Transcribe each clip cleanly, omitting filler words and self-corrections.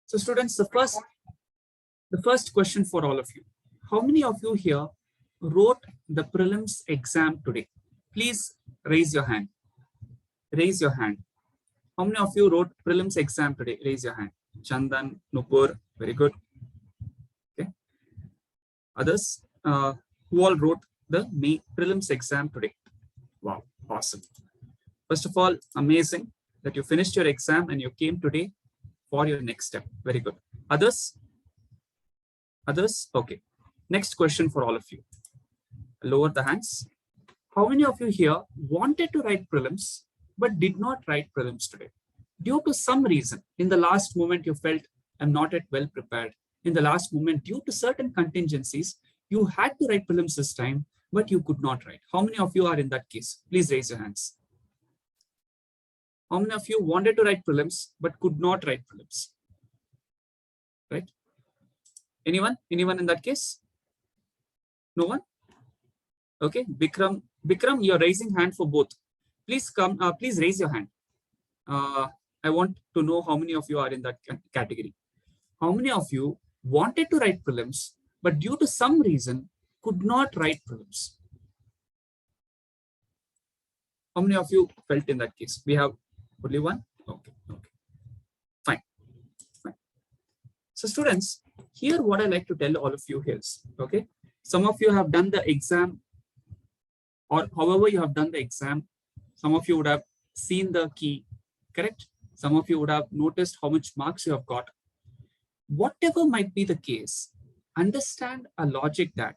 So students, the first question for all of you. How many of you here wrote the prelims exam today? Please raise your hand. Raise your hand. How many of you wrote prelims exam today? Raise your hand. Chandan, Nupur, very good. Okay. Others who all wrote the prelims exam today? Wow, awesome. First of all, amazing that you finished your exam and you came today for your next step. Very good. Others? Others? Okay. Next question for all of you. Lower the hands. How many of you here wanted to write prelims but did not write prelims today? Due to some reason, in the last moment you felt, I'm not yet well prepared. In the last moment, due to certain contingencies, you had to write prelims this time, but you could not write. How many of you are in that case? Please raise your hands. How many of you wanted to write prelims but could not write prelims? Right? Anyone? Anyone in that case? No one? Okay, Bikram, you're raising hand for both. Please come, please raise your hand. I want to know how many of you are in that category. How many of you wanted to write prelims, but due to some reason could not write prelims? How many of you felt in that case? We have only one? Okay, okay. Fine. So students, here what I like to tell all of you is, okay, some of you have done the exam, or however you have done the exam, some of you would have seen the key, correct? Some of you would have noticed how much marks you have got. Whatever might be the case, understand a logic that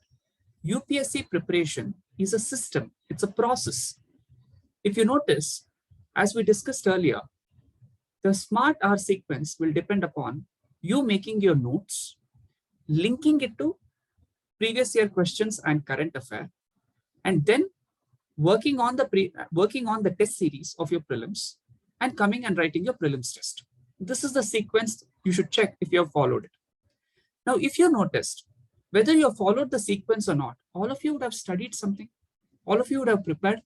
UPSC preparation is a system, it's a process. If you notice, as we discussed earlier, the SMART R sequence will depend upon you making your notes, linking it to previous year questions and current affair, and then working on the test series of your prelims and coming and writing your prelims test. This is the sequence you should check if you have followed it. Now, if you noticed, whether you have followed the sequence or not, all of you would have studied something. All of you would have prepared.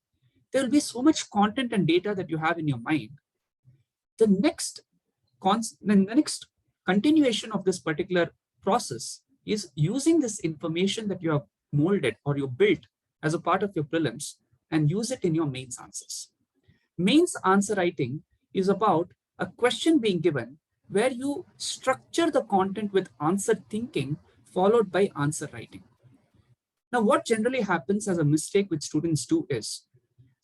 There will be so much content and data that you have in your mind. The next continuation of this particular process is using this information that you have molded or you built as a part of your prelims and use it in your mains answers. Mains answer writing is about a question being given where you structure the content with answer thinking followed by answer writing. Now, what generally happens as a mistake which students do is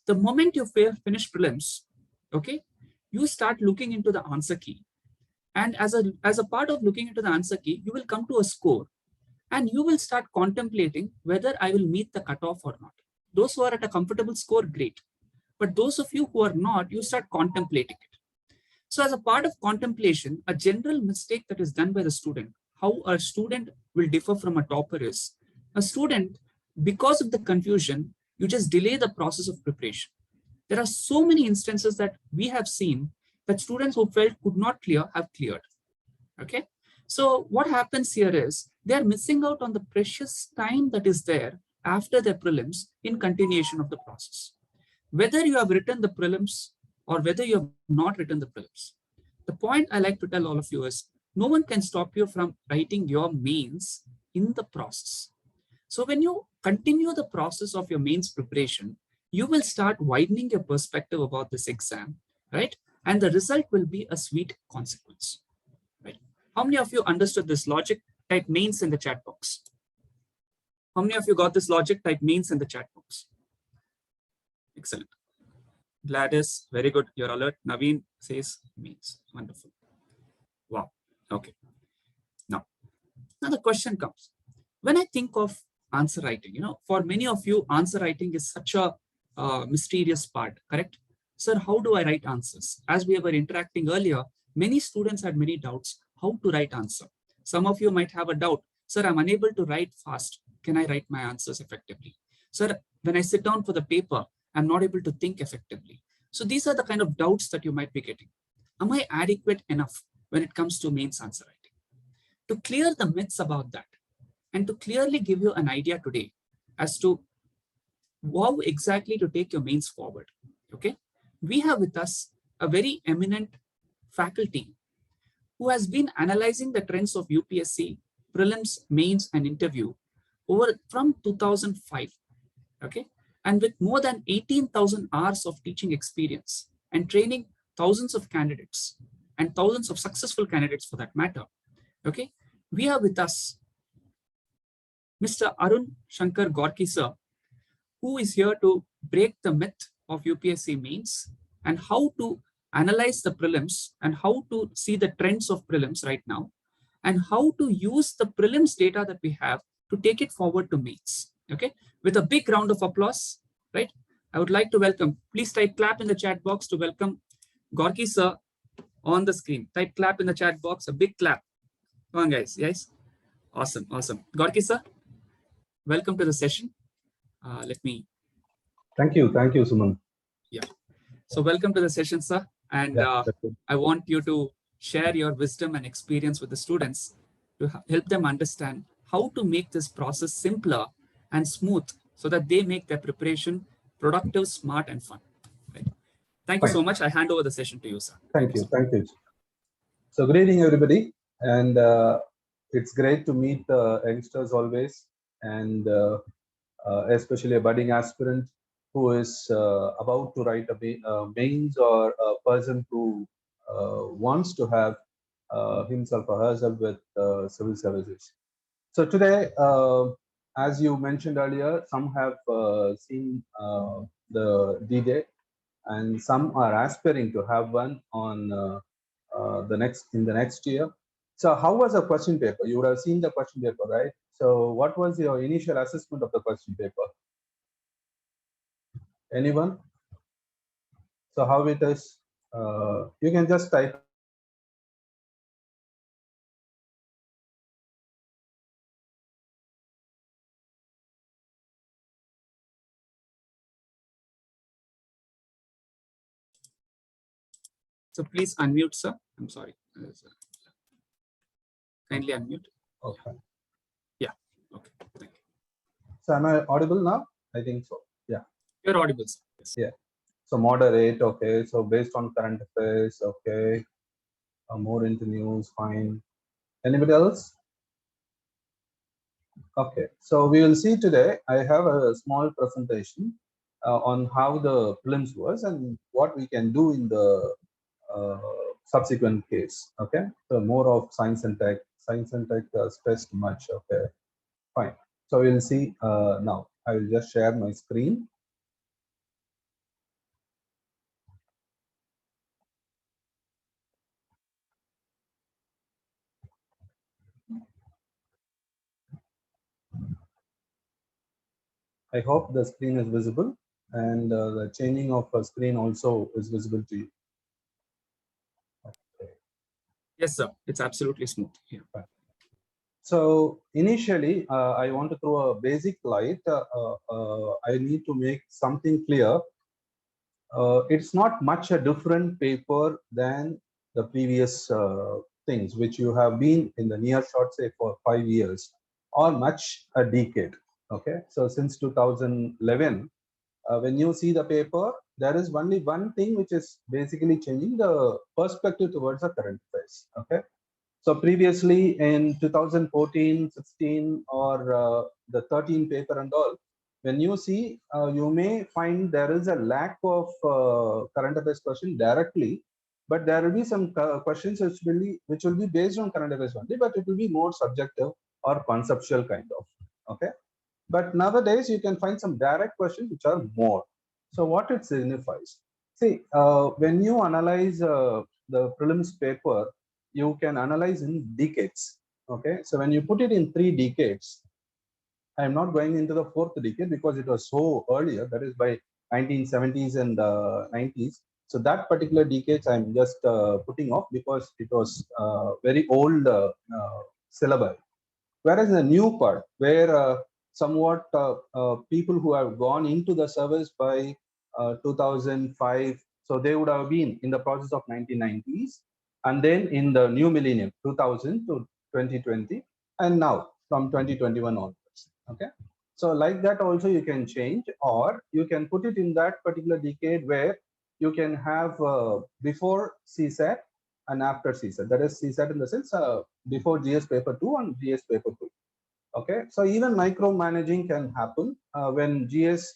the moment you finish prelims, okay, you start looking into the answer key. And as a part of looking into the answer key, you will come to a score and you will start contemplating whether I will meet the cutoff or not. Those who are at a comfortable score, great. But those of you who are not, you start contemplating it. So as a part of contemplation, a general mistake that is done by the student, how a student will differ from a topper is, a student, because of the confusion, you just delay the process of preparation. There are so many instances that we have seen that students who felt could not clear have cleared. Okay. So what happens here is they are missing out on the precious time that is there after their prelims in continuation of the process. Whether you have written the prelims or whether you have not written the prelims, the point I like to tell all of you is no one can stop you from writing your mains in the process. So when you continue the process of your mains preparation, you will start widening your perspective about this exam, right? And the result will be a sweet consequence, right? How many of you understood this logic? Type mains in the chat box. How many of you got this logic? Type mains in the chat box. Excellent. Gladys, very good. You're alert. Naveen says mains. Wonderful. Wow. Okay. Now the question comes. When I think of answer writing, for many of you, answer writing is such a mysterious part, correct? Sir, how do I write answers? As we were interacting earlier, many students had many doubts how to write answer. Some of you might have a doubt. Sir, I'm unable to write fast. Can I write my answers effectively? Sir, when I sit down for the paper, I'm not able to think effectively. So these are the kind of doubts that you might be getting. Am I adequate enough when it comes to mains answer writing? To clear the myths about that and to clearly give you an idea today as to how exactly to take your mains forward, okay? We have with us a very eminent faculty who has been analyzing the trends of UPSC, prelims, mains, and interview over from 2005. Okay, and with more than 18,000 hours of teaching experience and training thousands of candidates and thousands of successful candidates for that matter. Okay, we have with us Mr. Arun Shankar Gorki sir, who is here to break the myth of UPSC mains and how to analyze the prelims and how to see the trends of prelims right now and how to use the prelims data that we have to take it forward to mains. Okay, with a big round of applause, right? I would like to welcome, please type clap in the chat box to welcome Gorki sir on the screen. Type clap in the chat box, a big clap. Come on, guys. Yes, awesome, awesome. Gorki sir, welcome to the session. Let me. Thank you, Suman. Yeah. So welcome to the session, sir. And I want you to share your wisdom and experience with the students to help them understand how to make this process simpler and smooth so that they make their preparation productive, smart, and fun. Right. Thank you so much. I hand over the session to you, sir. Thank you. So good evening, everybody. And it's great to meet youngsters always, and especially a budding aspirant who is about to write a mains, or a person who wants to have himself or herself with civil services. So today, as you mentioned earlier, some have seen the D-Day, and some are aspiring to have one on in the next year. So how was the question paper? You would have seen the question paper, right? So what was your initial assessment of the question paper? Anyone? So how it is? You can just type. So please unmute, sir. I'm sorry. Kindly unmute. Okay. Yeah. Okay. Thank you. So am I audible now? I think so. Yeah. You're audible, sir. Yes. Yeah. So moderate. Okay. So based on current affairs. Okay. More into news. Fine. Anybody else? Okay. So we will see today. I have a small presentation on how the prelims was and what we can do in the subsequent case. Okay. So more of science and tech. Science and tech stressed much. Okay. Fine. So we'll see now. I will just share my screen. I hope the screen is visible, and the changing of a screen also is visible to you. Okay. Yes, sir. It's absolutely smooth here. Fine. So initially, I want to throw a basic light. I need to make something clear. It's not much a different paper than the previous things which you have been in the near short, say for 5 years or much a decade. Okay, so since 2011, when you see the paper, there is only one thing which is basically changing the perspective towards the current affairs. Okay, so previously in 2014, 16, or the 13 paper and all, when you see, you may find there is a lack of current affairs question directly, but there will be some questions which will be based on current affairs only, but it will be more subjective or conceptual kind of. Okay, but nowadays you can find some direct questions which are more. So what it signifies? See, when you analyze the prelims paper, you can analyze in decades. Okay, so when you put it in 3 decades, I am not going into the 4th decade because it was so earlier, that is by 1970s and 90s. So that particular decades I'm just putting off because it was very old syllabus. Whereas the new part, where somewhat people who have gone into the service by 2005, so they would have been in the process of 1990s, and then in the new millennium, 2000 to 2020, and now from 2021 onwards. Okay, so like that also you can change, or you can put it in that particular decade where you can have before CSAT and after CSAT. That is CSAT in the sense before GS paper 2 and GS paper 2. Okay, so even micromanaging can happen when GS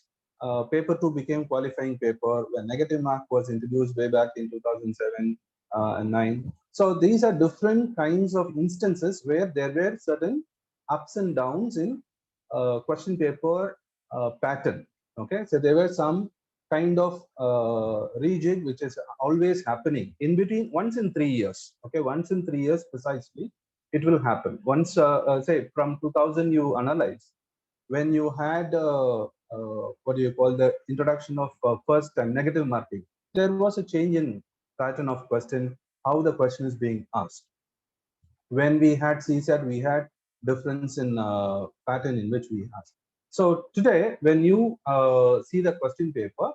paper 2 became qualifying paper, when negative mark was introduced way back in 2007 and 9. So these are different kinds of instances where there were certain ups and downs in question paper pattern. Okay, so there were some kind of rejig which is always happening in between once in 3 years. Okay, once in 3 years precisely it will happen. Once say from 2000 you analyze when you had what do you call the introduction of first time negative marking, there was a change in pattern of question, how the question is being asked. When we had CSAT, we had difference in pattern in which we asked. So today, when you see the question paper,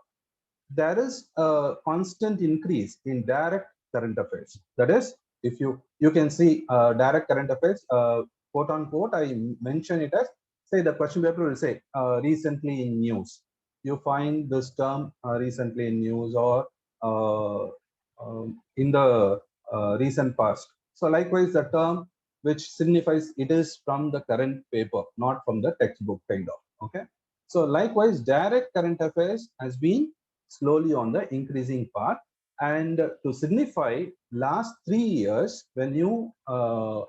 there is a constant increase in direct current affairs. That is, if you can see direct current affairs, quote unquote, I mention it as, say the question paper will say recently in news. You find this term recently in news or uh, in the recent past. So likewise, the term which signifies it is from the current paper, not from the textbook kind of. Okay. So likewise, direct current affairs has been slowly on the increasing path. And to signify last 3 years, when you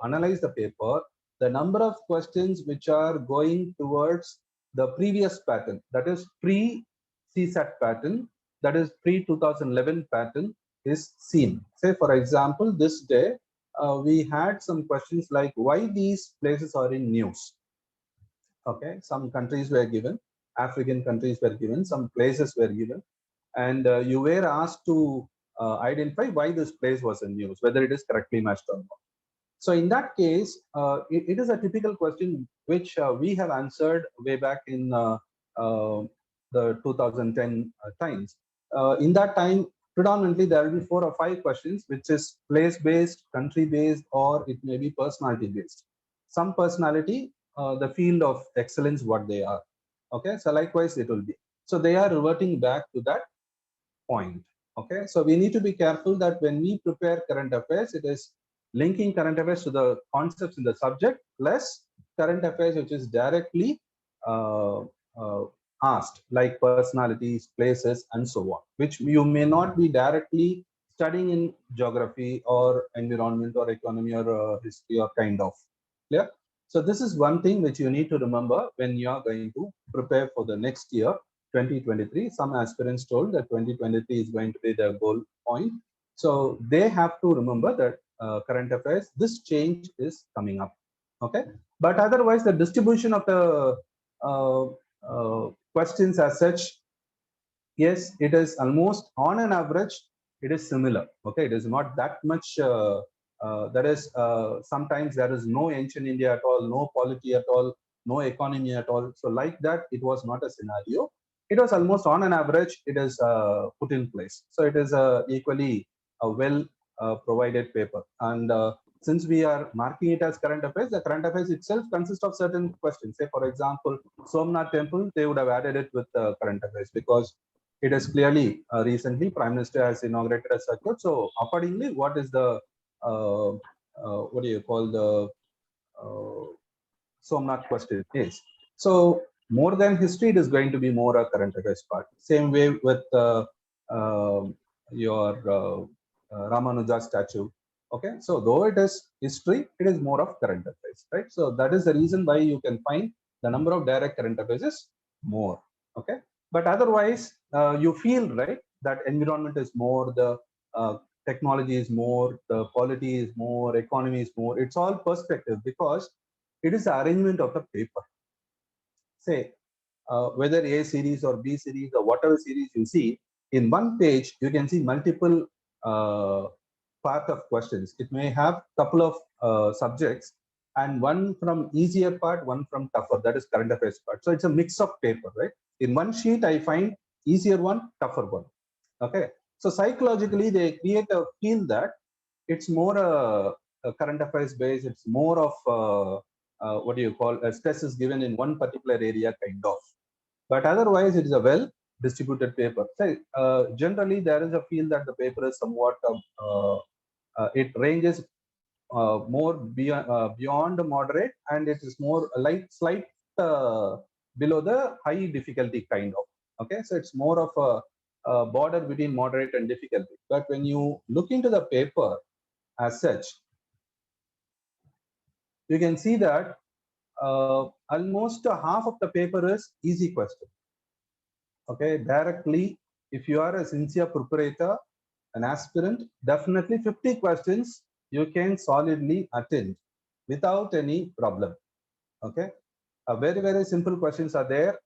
analyze the paper, the number of questions which are going towards the previous pattern, that is pre-CSAT pattern, that is pre-2011 pattern is seen. Say, for example, this day, we had some questions like why these places are in news. Okay, some countries were given, African countries were given, some places were given, and you were asked to identify why this place was in news, whether it is correctly matched or not. So in that case, it is a typical question which we have answered way back in uh, the 2010 times. In that time, predominantly there will be 4 or 5 questions, which is place-based, country-based, or it may be personality-based. Some personality, the field of excellence, what they are. Okay, so likewise it will be. So they are reverting back to that point. Okay, so we need to be careful that when we prepare current affairs, it is linking current affairs to the concepts in the subject plus current affairs which is directly uh, uh, asked, like personalities, places, and so on, which you may not be directly studying in geography or environment or economy or history or kind of. Yeah. So this is one thing which you need to remember when you are going to prepare for the next year 2023. Some aspirants told that 2023 is going to be their goal point. So they have to remember that current affairs, this change is coming up. Okay. But otherwise, the distribution of the questions as such, yes, it is almost on an average, it is similar. Okay. It is not that much. There is sometimes there is no ancient India at all, no polity at all, no economy at all. So like that, it was not a scenario. It was almost on an average, it is put in place. So it is equally a well provided paper. And since we are marking it as current affairs, the current affairs itself consists of certain questions. Say, for example, Somnath Temple, they would have added it with current affairs because it is clearly recently Prime Minister has inaugurated a circuit. So accordingly, what is the what do you call the Somnath question is. So more than history, it is going to be more a current affairs part. Same way with uh, your Ramanuja statue. Okay, so though it is history, it is more of current affairs, right? So that is the reason why you can find the number of direct current affairs is more. Okay, but otherwise, you feel right that environment is more, the technology is more, the polity is more, economy is more. It's all perspective because it is the arrangement of the paper. Say, whether A series or B series or whatever series you see, in one page, you can see multiple part of questions. It may have couple of subjects and one from easier part, one from tougher, that is current affairs part. So it's a mix of paper, right? In one sheet, I find easier one, tougher one. Okay. So psychologically, they create a feel that it's more a current affairs based. It's more of what do you call stress is given in one particular area kind of. But otherwise, it is a well distributed paper. So, generally, there is a feel that the paper is somewhat It ranges more beyond moderate, and it is more slight below the high difficulty kind of. Okay, so it's more of a border between moderate and difficulty. But when you look into the paper as such, you can see that almost half of the paper is easy question. Okay, directly, if you are a sincere preparator, an aspirant, definitely 50 questions you can solidly attend without any problem. Okay, very simple questions are there,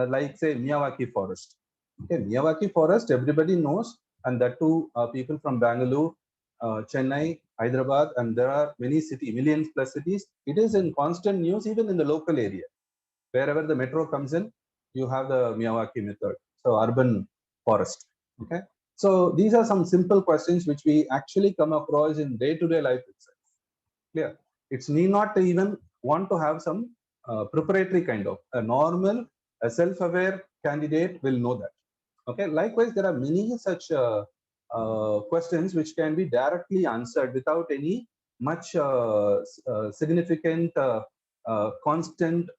like say Miyawaki forest. Okay, Miyawaki forest everybody knows, and that too people from Bangalore, Chennai, Hyderabad, and there are many millions plus cities. It is in constant news even in the local area. Wherever the metro comes in, you have the Miyawaki method. So urban forest. Okay. So these are some simple questions which we actually come across in day-to-day life itself. Clear. It's need not to even want to have some preparatory kind of a normal, a self-aware candidate will know that. Okay. Likewise, there are many such questions which can be directly answered without any much significant constant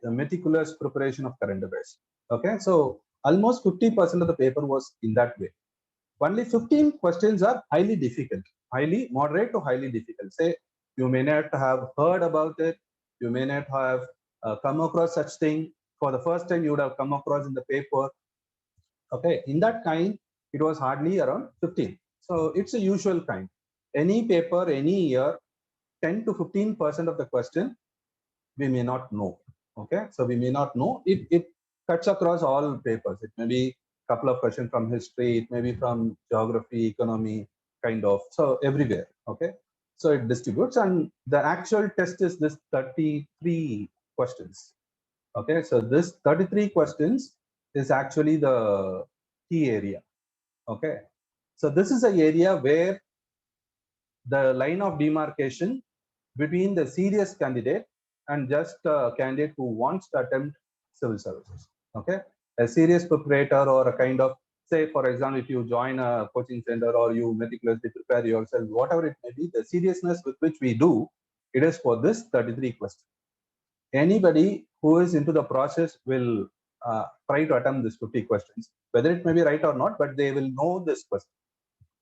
meticulous preparation of current affairs. Okay, so almost 50% of the paper was in that way. Only 15 questions are highly difficult, highly moderate to highly difficult. Say you may not have heard about it, you may not have come across such thing for the first time. You would have come across in the paper. Okay, in that kind, it was hardly around 15. So it's a usual kind. Any paper, any year, 10 to 15% of the question we may not know. Okay, so we may not know. It cuts across all papers. It may be a couple of questions from history, it may be from geography, economy, kind of. So everywhere. Okay, so it distributes, and the actual test is this 33 questions. Okay, so this 33 questions is actually the key area. Okay, so this is an area where the line of demarcation between the serious candidate and just a candidate who wants to attempt civil services. Okay, a serious preparator or a kind of, say for example, if you join a coaching center or you meticulously prepare yourself, whatever it may be, the seriousness with which we do it is for this 33 questions. Anybody who is into the process will try to attempt this 50 questions, whether it may be right or not, but they will know this question.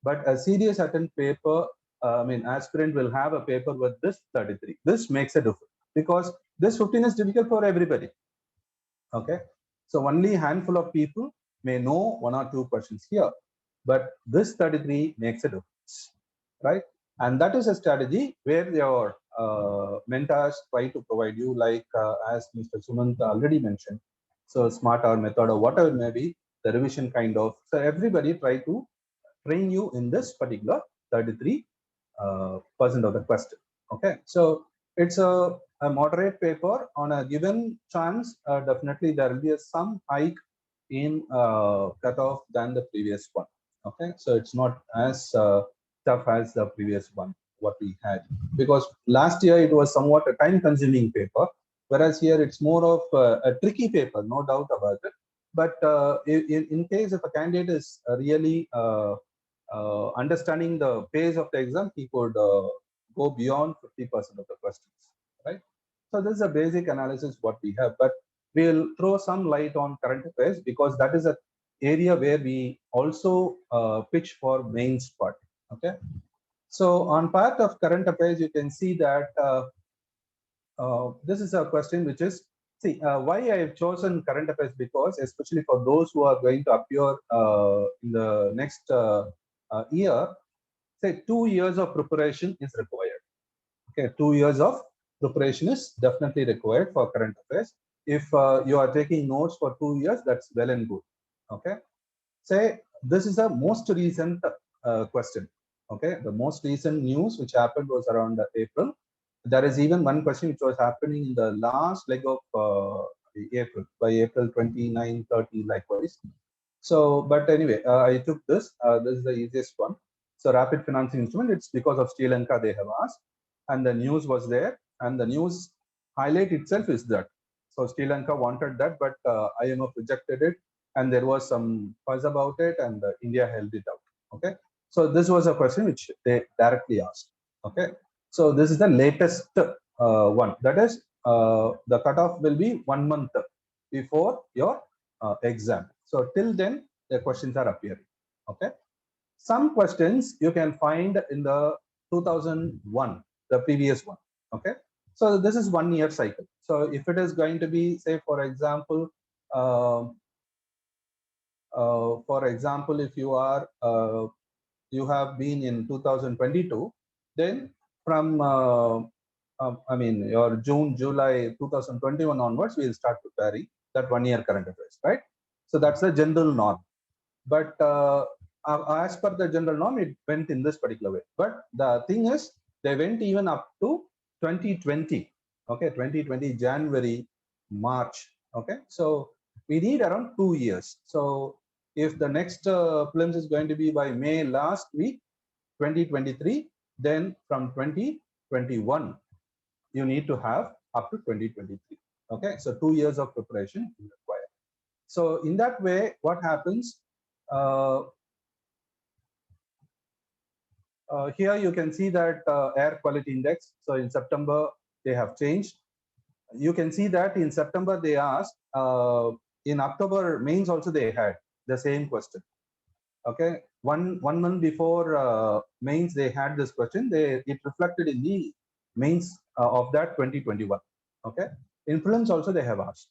But a serious attempt paper, aspirant will have a paper with this 33. This makes a difference because this 15 is difficult for everybody. Okay, so only a handful of people may know one or two questions here, but this 33 makes a difference, right? And that is a strategy where your mentors try to provide you, like as Mr. Sumant already mentioned. So smart hour method or whatever it may be, the revision kind of. So everybody try to train you in this particular 33% of the question. Okay, so it's a moderate paper on a given chance. Definitely there will be some hike in cutoff than the previous one. Okay, so it's not as tough as the previous one what we had, because last year it was somewhat a time consuming paper, whereas here it's more of a tricky paper, no doubt about it. But in case if a candidate is really understanding the pace of the exam, he could go beyond 50% of the questions, right? So this is a basic analysis what we have, but we'll throw some light on current affairs because that is an area where we also pitch for mains part. Okay, so on part of current affairs, you can see that this is a question which is, see, why I have chosen current affairs, because especially for those who are going to appear in the next year, say 2 years of preparation is required. Okay, 2 years of preparation is definitely required for current affairs. If you are taking notes for 2 years, that's well and good. Okay, say this is a most recent question. Okay, the most recent news which happened was around April. There is even one question which was happening in the last leg of April, by April 29, 30, likewise. So, but anyway, I took this. This is the easiest one. So, rapid financing instrument. It's because of Sri Lanka they have asked, and the news was there, and the news highlight itself is that. So, Sri Lanka wanted that, but IMF rejected it, and there was some fuss about it, and India held it out. Okay. So this was a question which they directly asked. Okay, so this is the latest one. That is, the cutoff will be 1 month before your exam. So till then the questions are appearing. Okay, some questions you can find in the 2001, the previous one. Okay, so this is 1 year cycle. So if it is going to be, say for example, if you are you have been in 2022, then from I mean your June, July 2021 onwards, we'll start preparing that 1 year current affairs, right? So that's the general norm. But as per the general norm, it went in this particular way. But the thing is, they went even up to 2020. Okay, 2020 January, March. Okay, so we need around 2 years. So if the next prelims is going to be by May last week, 2023, then from 2021, you need to have up to 2023. Okay, so 2 years of preparation is required. So in that way, what happens? Here you can see that air quality index. So in September, they have changed. You can see that in September, they asked, in October mains also they had the same question. Okay, one month before mains, they had this question. It reflected in the mains of that 2021. Okay, in prelims also they have asked.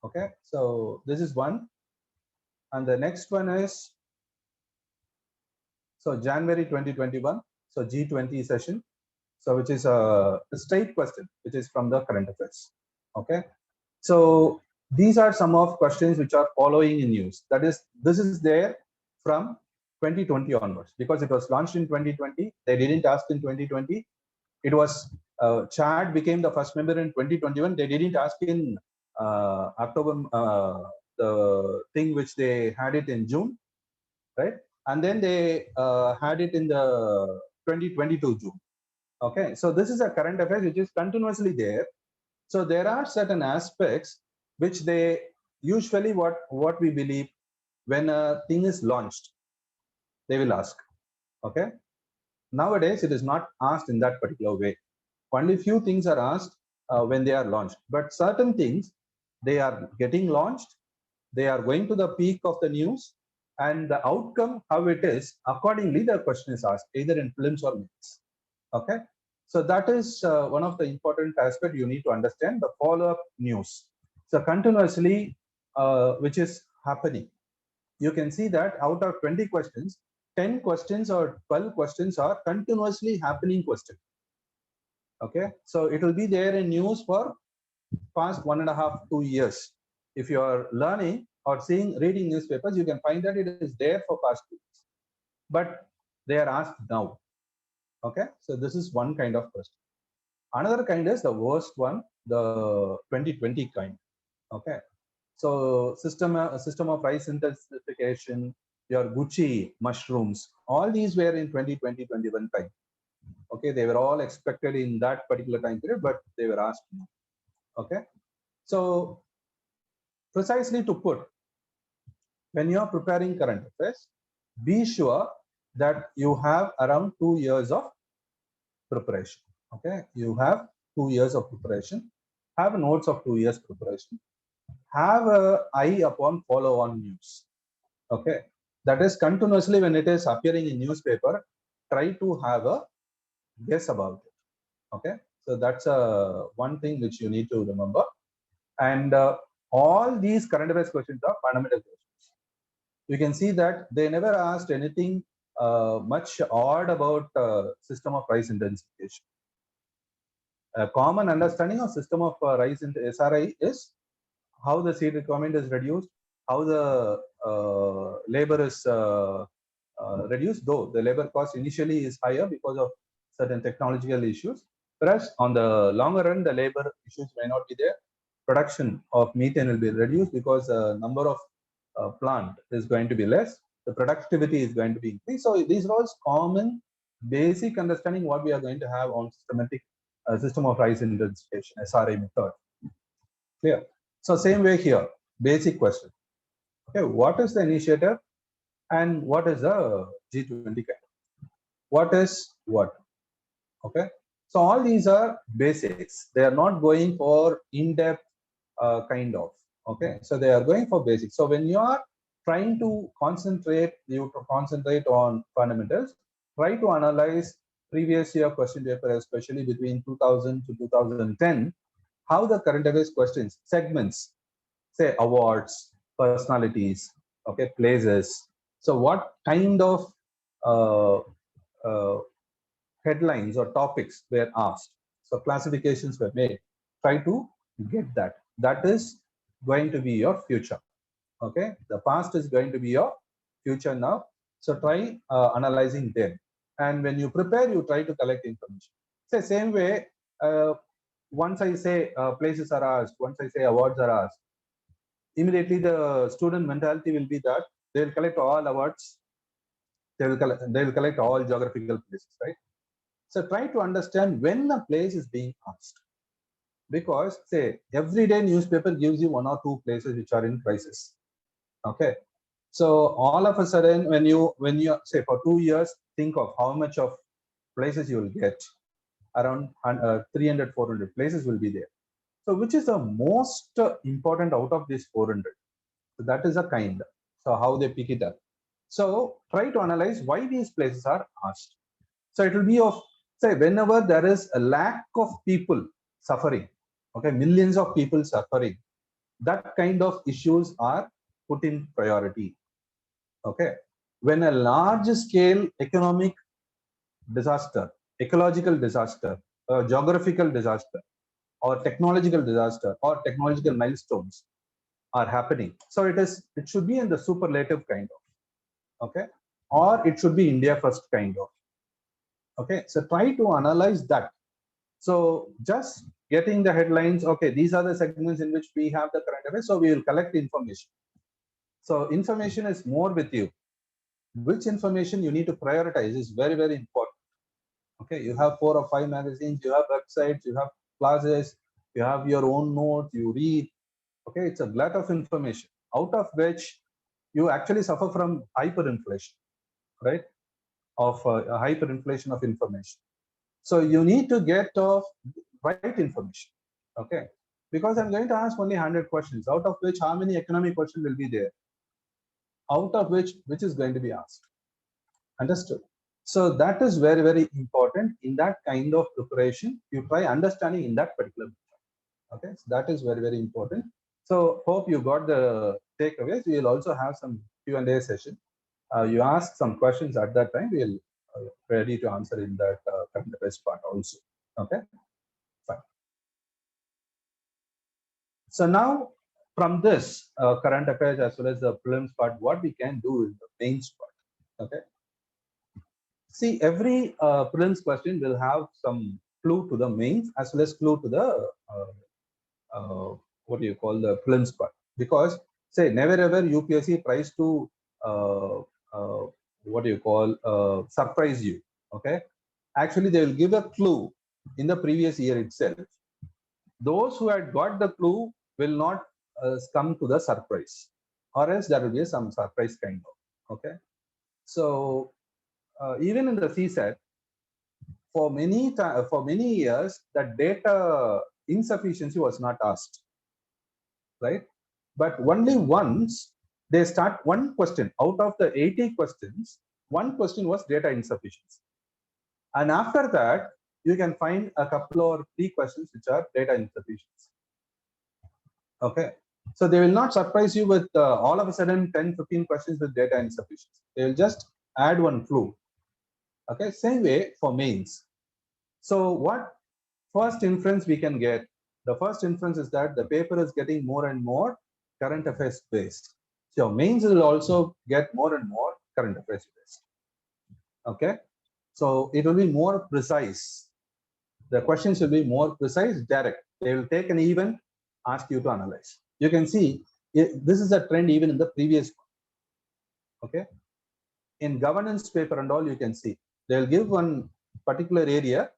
Okay, so this is one. And the next one is, so January 2021, so G20 session, so which is a straight question, which is from the current affairs. Okay, so these are some of questions which are following in news. That is, this is there from 2020 onwards, because it was launched in 2020. They didn't ask in 2020. It was Chad became the first member in 2021. They didn't ask in October, the thing which they had it in June, right? And then they had it in the 2022 June. Okay, so this is a current affairs which is continuously there. So there are certain aspects which they usually, what we believe, when a thing is launched, they will ask. Okay, nowadays it is not asked in that particular way. Only few things are asked when they are launched, but certain things, they are getting launched, they are going to the peak of the news, and the outcome, how it is, accordingly the question is asked, either in prelims or mains. Okay, so that is one of the important aspect you need to understand, the follow-up news. So continuously, which is happening. You can see that out of 20 questions, 10 questions or 12 questions are continuously happening questions. Okay, so it will be there in news for past 1.5 to 2 years. If you are learning or reading newspapers, you can find that it is there for past 2 years, but they are asked now. Okay, so this is one kind of question. Another kind is the worst one, the 2020 kind. Okay, so system of rice intensification, your Gucci mushrooms, all these were in 2020-21 time. Okay, they were all expected in that particular time period, but they were asked now. Okay, so precisely to put, when you are preparing current affairs, be sure that you have around 2 years of preparation. Okay, you have 2 years of preparation, have notes of 2 years preparation, have an eye upon follow-on news. Okay, that is continuously when it is appearing in newspaper, try to have a guess about it. Okay, so that's one thing which you need to remember. And all these current affairs questions are fundamental questions. You can see that they never asked anything much odd about system of price intensification. A common understanding of system of rise in the SRI is how the seed requirement is reduced, how the labor is reduced, though the labor cost initially is higher because of certain technological issues. Whereas on the longer run, the labor issues may not be there. Production of methane will be reduced because the number of plant is going to be less. The productivity is going to be increased. So these are all common, basic understanding what we are going to have on systematic system of rise intensification, SRI method. Clear? So same way here, basic question. Okay, what is the initiator and what is the G20 kind? what is what. Okay, so all these are basics. They are not going for in-depth kind of. Okay, so they are going for basics. So when you are trying to concentrate, you to concentrate on fundamentals, try to analyze previous year question paper, especially between 2000 to 2010, how the current affairs questions segments, say awards, personalities, okay, places. So what kind of uh, uh, headlines or topics were asked. So classifications were made. Try to get that. That is going to be your future. Okay, the past is going to be your future now. So try analyzing them. And when you prepare, you try to collect information. Say same way. Once I say places are asked, once I say awards are asked, immediately the student mentality will be that they will collect all awards. They will collect all geographical places, right? So try to understand when a place is being asked. Because say everyday newspaper gives you one or two places which are in crisis. Okay. So all of a sudden, when you say for 2 years, think of how much of places you will get. Around 300, 400 places will be there. So which is the most important out of this 400? So that is a kind. So how they pick it up. So try to analyze why these places are asked. So it will be of, say, whenever there is a lack of people suffering, okay, millions of people suffering, that kind of issues are put in priority. Okay. When a large scale economic disaster, ecological disaster, geographical disaster, or technological disaster, or technological milestones are happening. So it should be in the superlative kind of, okay, or it should be India first kind of. Okay, so try to analyze that. So just getting the headlines, okay, these are the segments in which we have the current affairs, so we will collect information. So information is more with you. Which information you need to prioritize is very, very important. Okay, you have 4 or 5 magazines, you have websites, you have classes, you have your own notes, you read. Okay, it's a glut of information, out of which you actually suffer from hyperinflation, right? Of hyperinflation of information. So you need to get of right information. Okay, because I'm going to ask only 100 questions, out of which how many economic questions will be there, out of which is going to be asked. Understood? So that is very, very important. In that kind of preparation, you try understanding in that particular. Okay, so that is very, very important. So hope you got the takeaways. We will also have some Q&A session. You ask some questions at that time. We'll ready to answer in that current affairs part also. Okay, fine. So now from this current affairs as well as the prelims part, what we can do is the mains part. Okay. See, every prelims question will have some clue to the mains as well as clue to the what do you call the prelims part. Because say never ever UPSC tries to uh, uh, what do you call surprise you. Okay. Actually, they will give a clue in the previous year itself. Those who had got the clue will not come to the surprise, or else there will be some surprise kind of. Okay, so even in the CSAT, for many years, the data insufficiency was not asked, right? But only once they start one question out of the 80 questions, one question was data insufficiency, and after that you can find a couple or 3 questions which are data insufficiency. Okay, so they will not surprise you with all of a sudden 10, 15 questions with data insufficiency. They will just add one clue. Okay, same way for mains. So what first inference we can get? The first inference is that the paper is getting more and more current affairs based. So mains will also get more and more current affairs based. Okay, so it will be more precise. The questions will be more precise, direct. They will take an event, ask you to analyze. You can see this is a trend even in the previous one. Okay, in governance paper and all, you can see they will give one particular area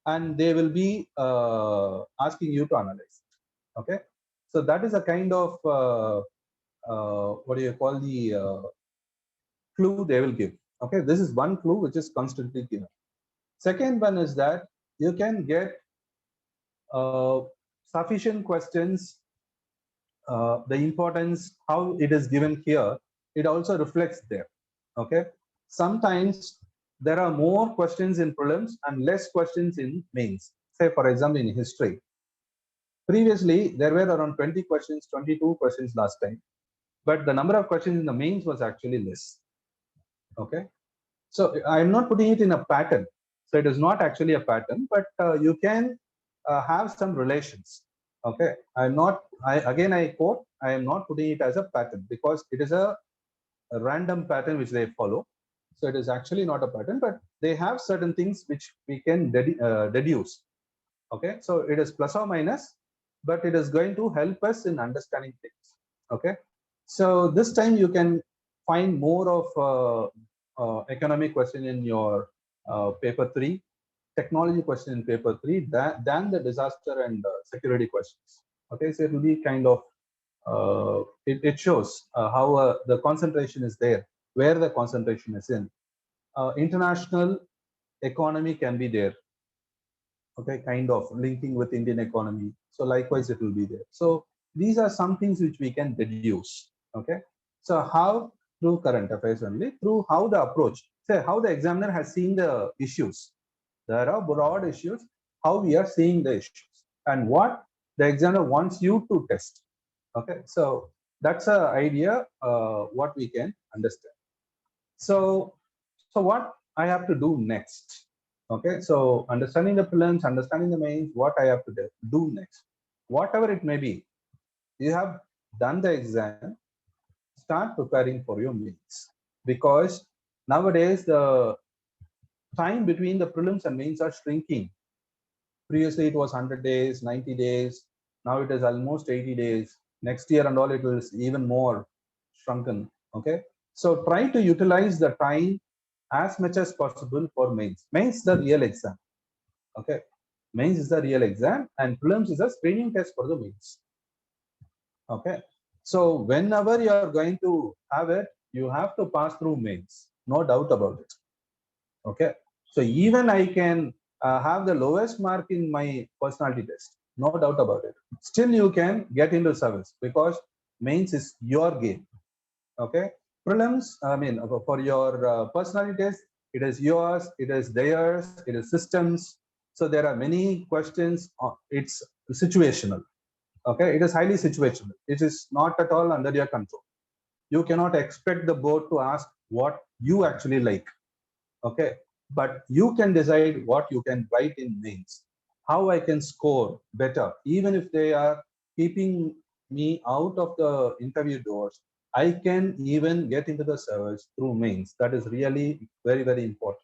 and they will be asking you to analyze. Okay, so that is a kind of what do you call the clue they will give. Okay, this is one clue which is constantly given. Second one is that you can get sufficient questions. The importance how it is given here, it also reflects there. Okay, sometimes there are more questions in prelims and less questions in mains. Say for example in history, previously there were around 20 questions, 22 questions last time, but the number of questions in the mains was actually less. Okay, so I'm not putting it in a pattern, so it is not actually a pattern, but you can have some relations. Okay, I'm not, I quote, I am not putting it as a pattern because it is a random pattern which they follow. So it is actually not a pattern, but they have certain things which we can deduce. Okay, so it is plus or minus, but it is going to help us in understanding things. Okay, so this time you can find more of economic question in your paper 3, technology question in paper 3 than the disaster and security questions. Okay, so it will be kind of it shows how the concentration is there, where the concentration is in. International economy can be there. Okay, kind of linking with Indian economy. So likewise, it will be there. So these are some things which we can deduce. Okay, so how through current affairs only, through how the approach, say how the examiner has seen the issues. There are broad issues, how we are seeing the issues, and what the examiner wants you to test. Okay, so that's a idea what we can understand. So what I have to do next? Okay, so understanding the prelims, understanding the mains, what I have to do next, whatever it may be, you have done the exam, start preparing for your mains, because nowadays the time between the prelims and mains are shrinking. Previously it was 100 days, 90 days, now it is almost 80 days. Next year and all it will even more shrunken. Okay, so try to utilize the time as much as possible for mains. Mains is the real exam. Okay, mains is the real exam and prelims is a screening test for the mains. Okay, so whenever you are going to have it, you have to pass through mains, no doubt about it. Okay, so even I can have the lowest mark in my personality test, no doubt about it, still you can get into service because mains is your game. Okay, prelims, I mean for your personality test, it is yours, it is theirs, it is systems. So there are many questions, it's situational. Okay, it is highly situational, it is not at all under your control. You cannot expect the board to ask what you actually like. Okay, but you can decide what you can write in mains, how I can score better. Even if they are keeping me out of the interview doors, I can even get into the service through mains. That is really very, very important.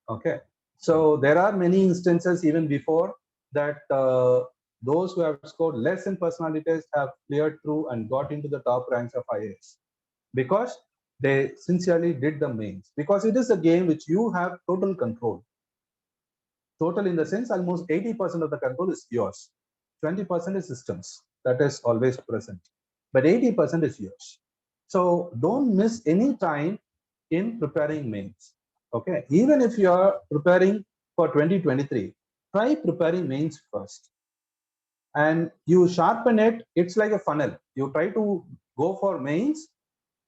Okay, so there are many instances even before that those who have scored less in personality test have cleared through and got into the top ranks of IAS because they sincerely did the mains, because it is a game which you have total control. Total in the sense almost 80% of the control is yours. 20% is systems, that is always present, but 80% is yours. So don't miss any time in preparing mains. Okay, even if you are preparing for 2023, try preparing mains first and you sharpen it. It's like a funnel. You try to go for mains,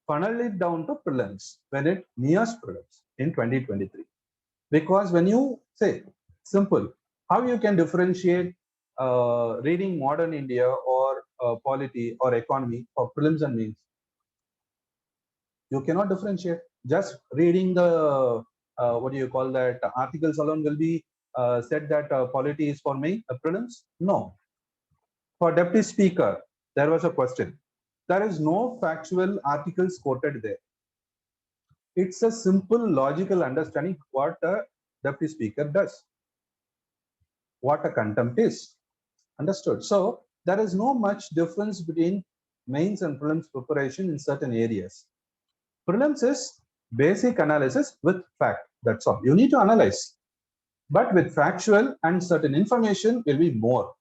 funnel it down to prelims when it nears prelims in 2023. Because when you say simple, how you can differentiate reading modern India or polity or economy for prelims and mains? You cannot differentiate. Just reading the what do you call that articles alone will be said that polity is for me prelims. No. For deputy speaker, there was a question. There is no factual articles quoted there. It's a simple logical understanding what a deputy speaker does, what a contempt is. Understood? So there is no much difference between mains and prelims preparation in certain areas. Prelims is basic analysis with fact. That's all. You need to analyze, but with factual and certain information will be more.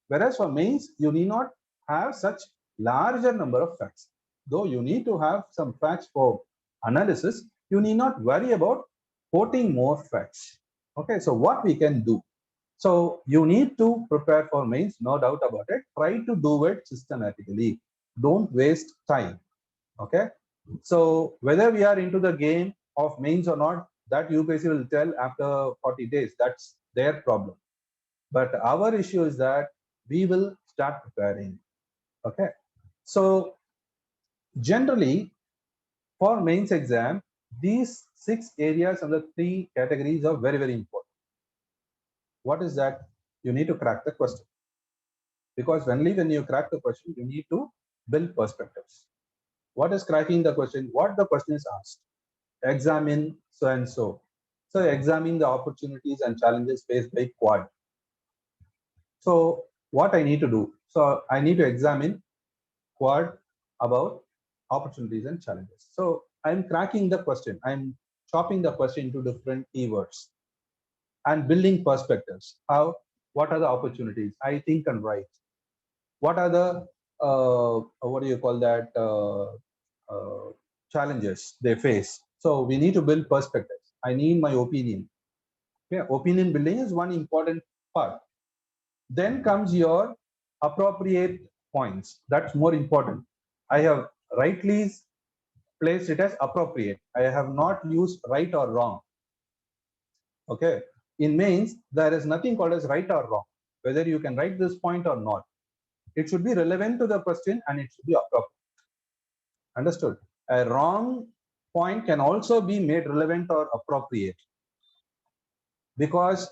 Whereas for mains, you need not have such larger number of facts. Though you need to have some facts for analysis, you need not worry about quoting more facts. Okay, so what we can do? So you need to prepare for mains, no doubt about it. Try to do it systematically. Don't waste time. Okay, so whether we are into the game of mains or not, that UPSC will tell after 40 days. That's their problem. But our issue is that we will start preparing. Okay, so generally for mains exam, these 6 areas and the 3 categories are very, very important. What is that? You need to crack the question. Because only when you crack the question, you need to build perspectives. What is cracking the question? What the question is asked. Examine so and so. So examine the opportunities and challenges faced by quad. So what I need to do? So I need to examine quad about opportunities and challenges. So I'm cracking the question. I'm chopping the question into different keywords and building perspectives. How? What are the opportunities? I think and write. What are the what do you call that challenges they face? So we need to build perspectives. I need my opinion. Yeah, opinion building is one important part. Then comes your appropriate points. That's more important. I have rightly placed it as appropriate. I have not used right or wrong. Okay. In mains, there is nothing called as right or wrong. Whether you can write this point or not, it should be relevant to the question and it should be appropriate. Understood? A wrong point can also be made relevant or appropriate, because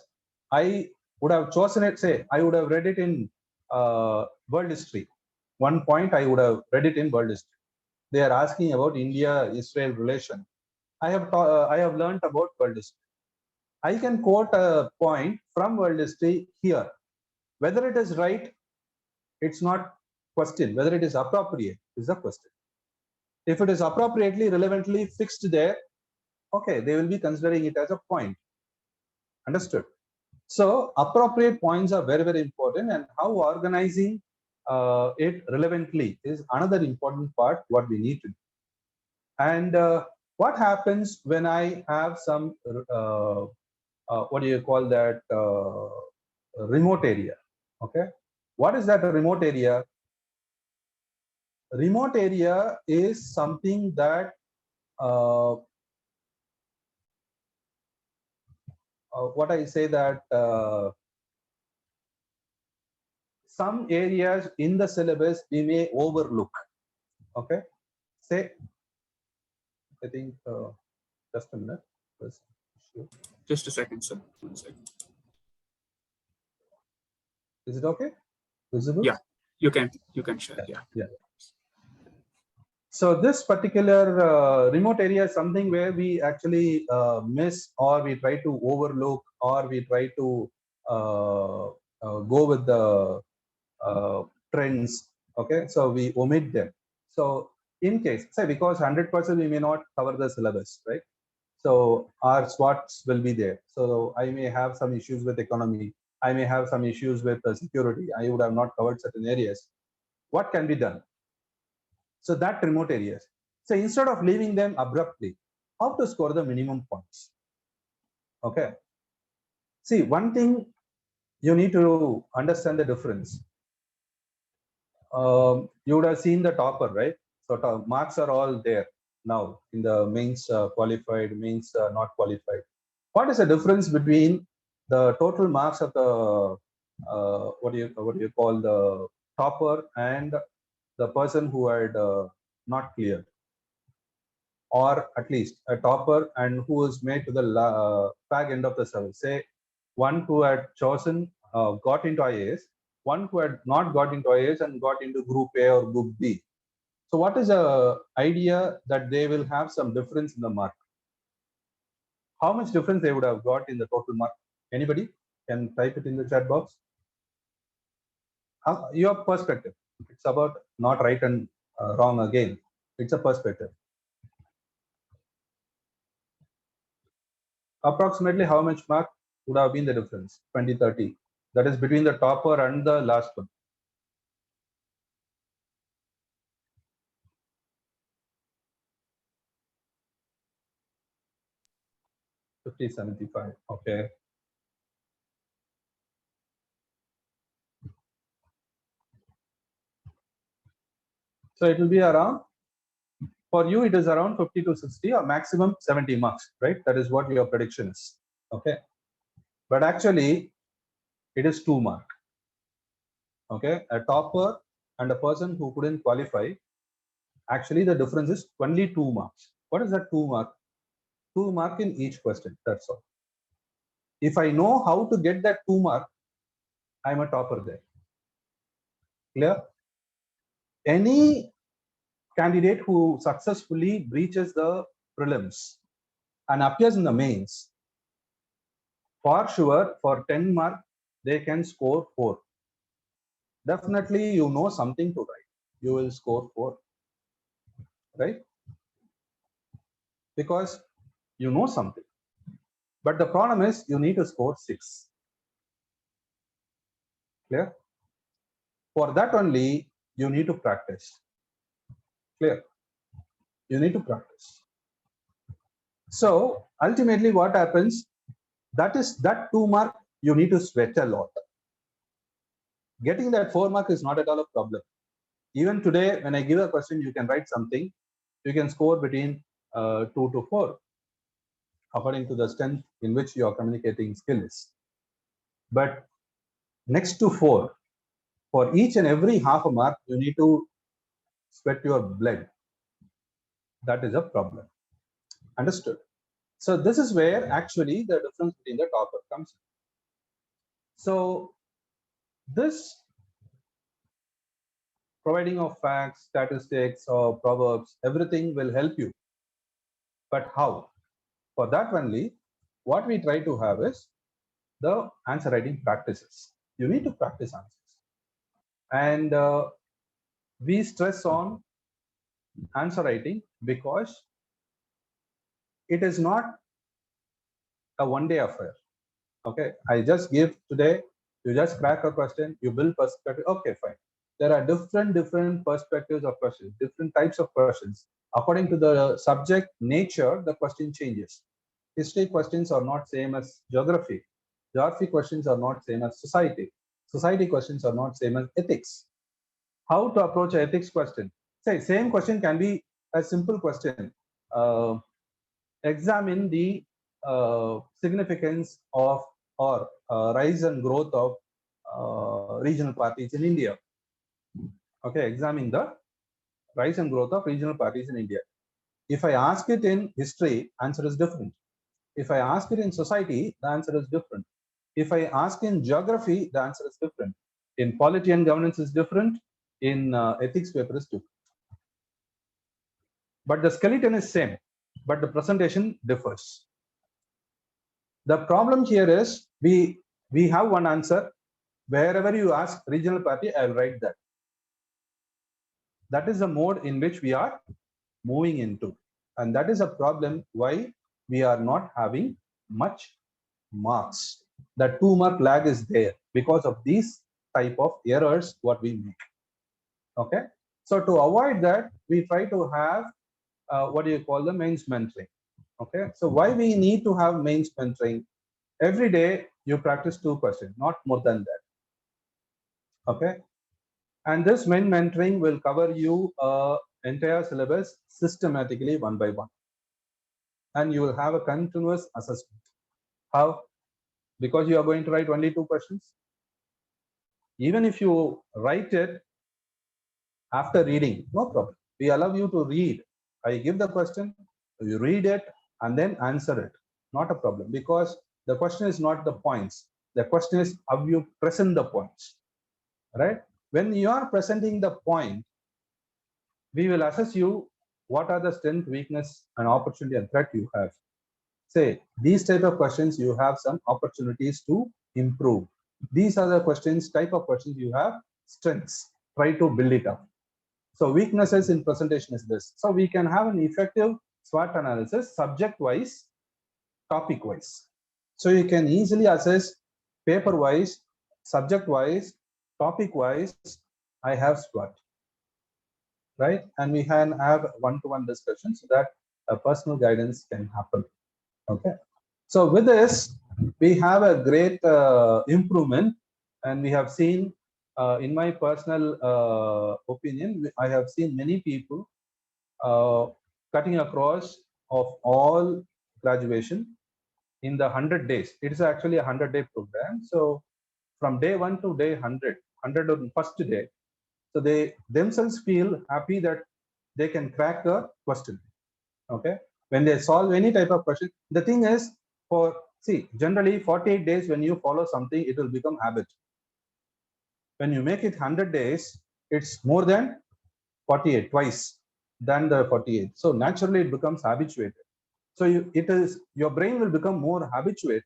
I would have chosen it, say, I would have read it in world history. One point I would have read it in world history. They are asking about India-Israel relation. I have learned about world history. I can quote a point from world history here. Whether it is right, it's not question. Whether it is appropriate is the question. If it is appropriately, relevantly fixed there, okay, they will be considering it as a point. Understood? So appropriate points are very, very important, and how organizing it relevantly is another important part what we need to do. And what happens when I have some what do you call that remote area? Okay, what is that remote area? Remote area is something that what I say that some areas in the syllabus we may overlook. Okay, say, I think just a minute. Just a second, sir. 1 second. Is it okay? Visible? Yeah, you can share. Yeah. Yeah. So this particular remote area is something where we actually miss, or we try to overlook, or we try to go with the trends. Okay, so we omit them. So in case, say, because 100% we may not cover the syllabus, right? So our SWOTs will be there. So I may have some issues with economy. I may have some issues with security. I would have not covered certain areas. What can be done? So that remote areas. So instead of leaving them abruptly, how to score the minimum points? Okay. See, one thing you need to understand the difference. You would have seen the topper, right? So marks are all there now in the mains qualified, mains not qualified. What is the difference between the total marks of the what do you call the topper and the person who had not cleared, or at least a topper and who was made to the fag end of the service? Say one who had chosen got into IAS, one who had not got into IAS and got into group A or group B. So what is the idea that they will have some difference in the mark? How much difference they would have got in the total mark? Anybody can type it in the chat box. Your perspective. It's about not right and wrong again. It's a perspective. Approximately how much mark would have been the difference? 20, 30. That is between the topper and the last one. 50, 75. Okay. So it will be around, for you, it is around 50 to 60 or maximum 70 marks, right? That is what your prediction is. Okay. But actually, it is 2 mark. Okay. A topper and a person who couldn't qualify, actually, the difference is only 2 marks. What is that 2 mark? 2 mark in each question. That's all. If I know how to get that 2 mark, I'm a topper there. Clear? Any candidate who successfully breaches the prelims and appears in the mains, for sure, for 10 mark, they can score 4. Definitely, you know something to write. You will score 4, right? Because you know something. But the problem is you need to score 6. Clear? For that only, you need to practice. Clear? You need to practice. So ultimately, what happens? That is that 2 mark you need to sweat a lot. Getting that 4 mark is not at all a problem. Even today, when I give a question, you can write something. You can score between 2 to 4, according to the strength in which your communicating skill is. But next to 4, for each and every half a mark, you need to sweat your blood. That is a problem. Understood? So this is where actually the difference between the topper comes in. So this providing of facts, statistics, or proverbs, everything will help you. But how? For that only, what we try to have is the answer writing practices. You need to practice answers. And we stress on answer writing because it is not a one-day affair. Okay, I just give today, you just crack a question, you build perspective. Okay, fine. There are different perspectives of questions, different types of questions. According to the subject nature, the question changes. History questions are not same as geography. Geography questions are not same as society. Society questions are not same as ethics. How to approach an ethics question? Say, same question can be a simple question. Examine the significance of or rise and growth of regional parties in India. Okay, examine the rise and growth of regional parties in India. If I ask it in history, answer is different. If I ask it in society, the answer is different. If I ask in geography, the answer is different. In polity and governance is different. In ethics paper is different. But the skeleton is same, but the presentation differs. The problem here is we have one answer. Wherever you ask regional party, I'll write that. That is the mode in which we are moving into. And that is a problem why we are not having much marks. The 2 mark lag is there because of these type of errors what we make. Okay. So to avoid that, we try to have what do you call the mains mentoring. Okay. So why we need to have mains mentoring? Every day you practice 2 questions, not more than that. Okay. And this main mentoring will cover you entire syllabus systematically one by one. And you will have a continuous assessment. How? Because you are going to write only 2 questions. Even if you write it after reading, no problem. We allow you to read. I give the question, you read it, and then answer it. Not a problem, because the question is not the points. The question is how you present the points, right? When you are presenting the point, we will assess you what are the strength, weakness, and opportunity and threat you have. Say, these type of questions, you have some opportunities to improve. These are the questions, type of questions you have strengths. Try to build it up. So weaknesses in presentation is this. So we can have an effective SWOT analysis subject-wise, topic-wise. So you can easily assess paper-wise, subject-wise, topic-wise, I have SWOT, right? And we can have one-to-one discussion so that a personal guidance can happen. Okay. So with this, we have a great improvement, and we have seen, in my personal opinion, I have seen many people cutting across of all graduation in the 100 days. It is actually a 100-day program. So from day 1 to day 100, 100 on first day, so they themselves feel happy that they can crack a question. Okay, when they solve any type of question, the thing is, for see, generally 48 days, when you follow something, it will become habit. When you make it 100 days, it's more than 48, twice than the 48. So naturally it becomes habituated. So your brain will become more habituated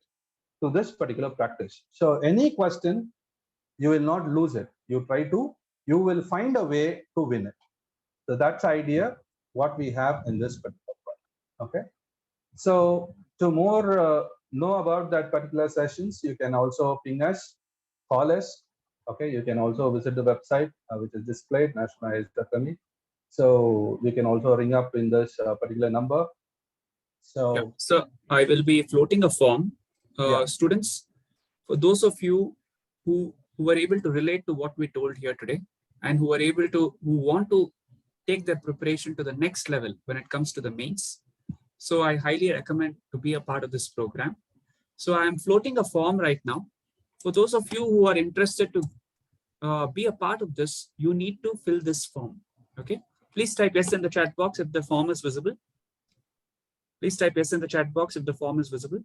to this particular practice. So any question, you will not lose it. You will find a way to win it. So that's the idea what we have in this particular point. Okay. So to more know about that particular sessions, you can also ping us, call us. Okay. You can also visit the website, which is displayed, nationalize.me. So you can also ring up in this particular number. So I will be floating a form, students, for those of you who are able to relate to what we told here today, and who want to take their preparation to the next level when it comes to the mains. So I highly recommend to be a part of this program. So I am floating a form right now. For those of you who are interested to be a part of this, you need to fill this form. Okay. Please type yes in the chat box if the form is visible. Please type yes in the chat box if the form is visible.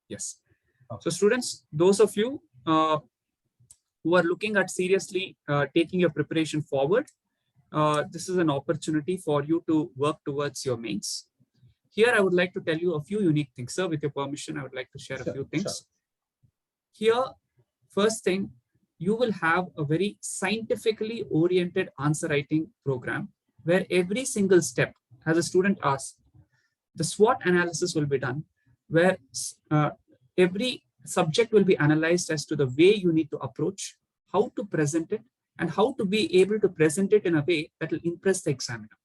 Yes. So students, those of you who are looking at seriously taking your preparation forward, this is an opportunity for you to work towards your mains. Here, I would like to tell you a few unique things. Sir, with your permission, I would like to share a few things. Here, first thing, you will have a very scientifically oriented answer writing program where every single step, as a student asks, the SWOT analysis will be done, where every subject will be analyzed as to the way you need to approach, how to present it, and how to be able to present it in a way that will impress the examiner.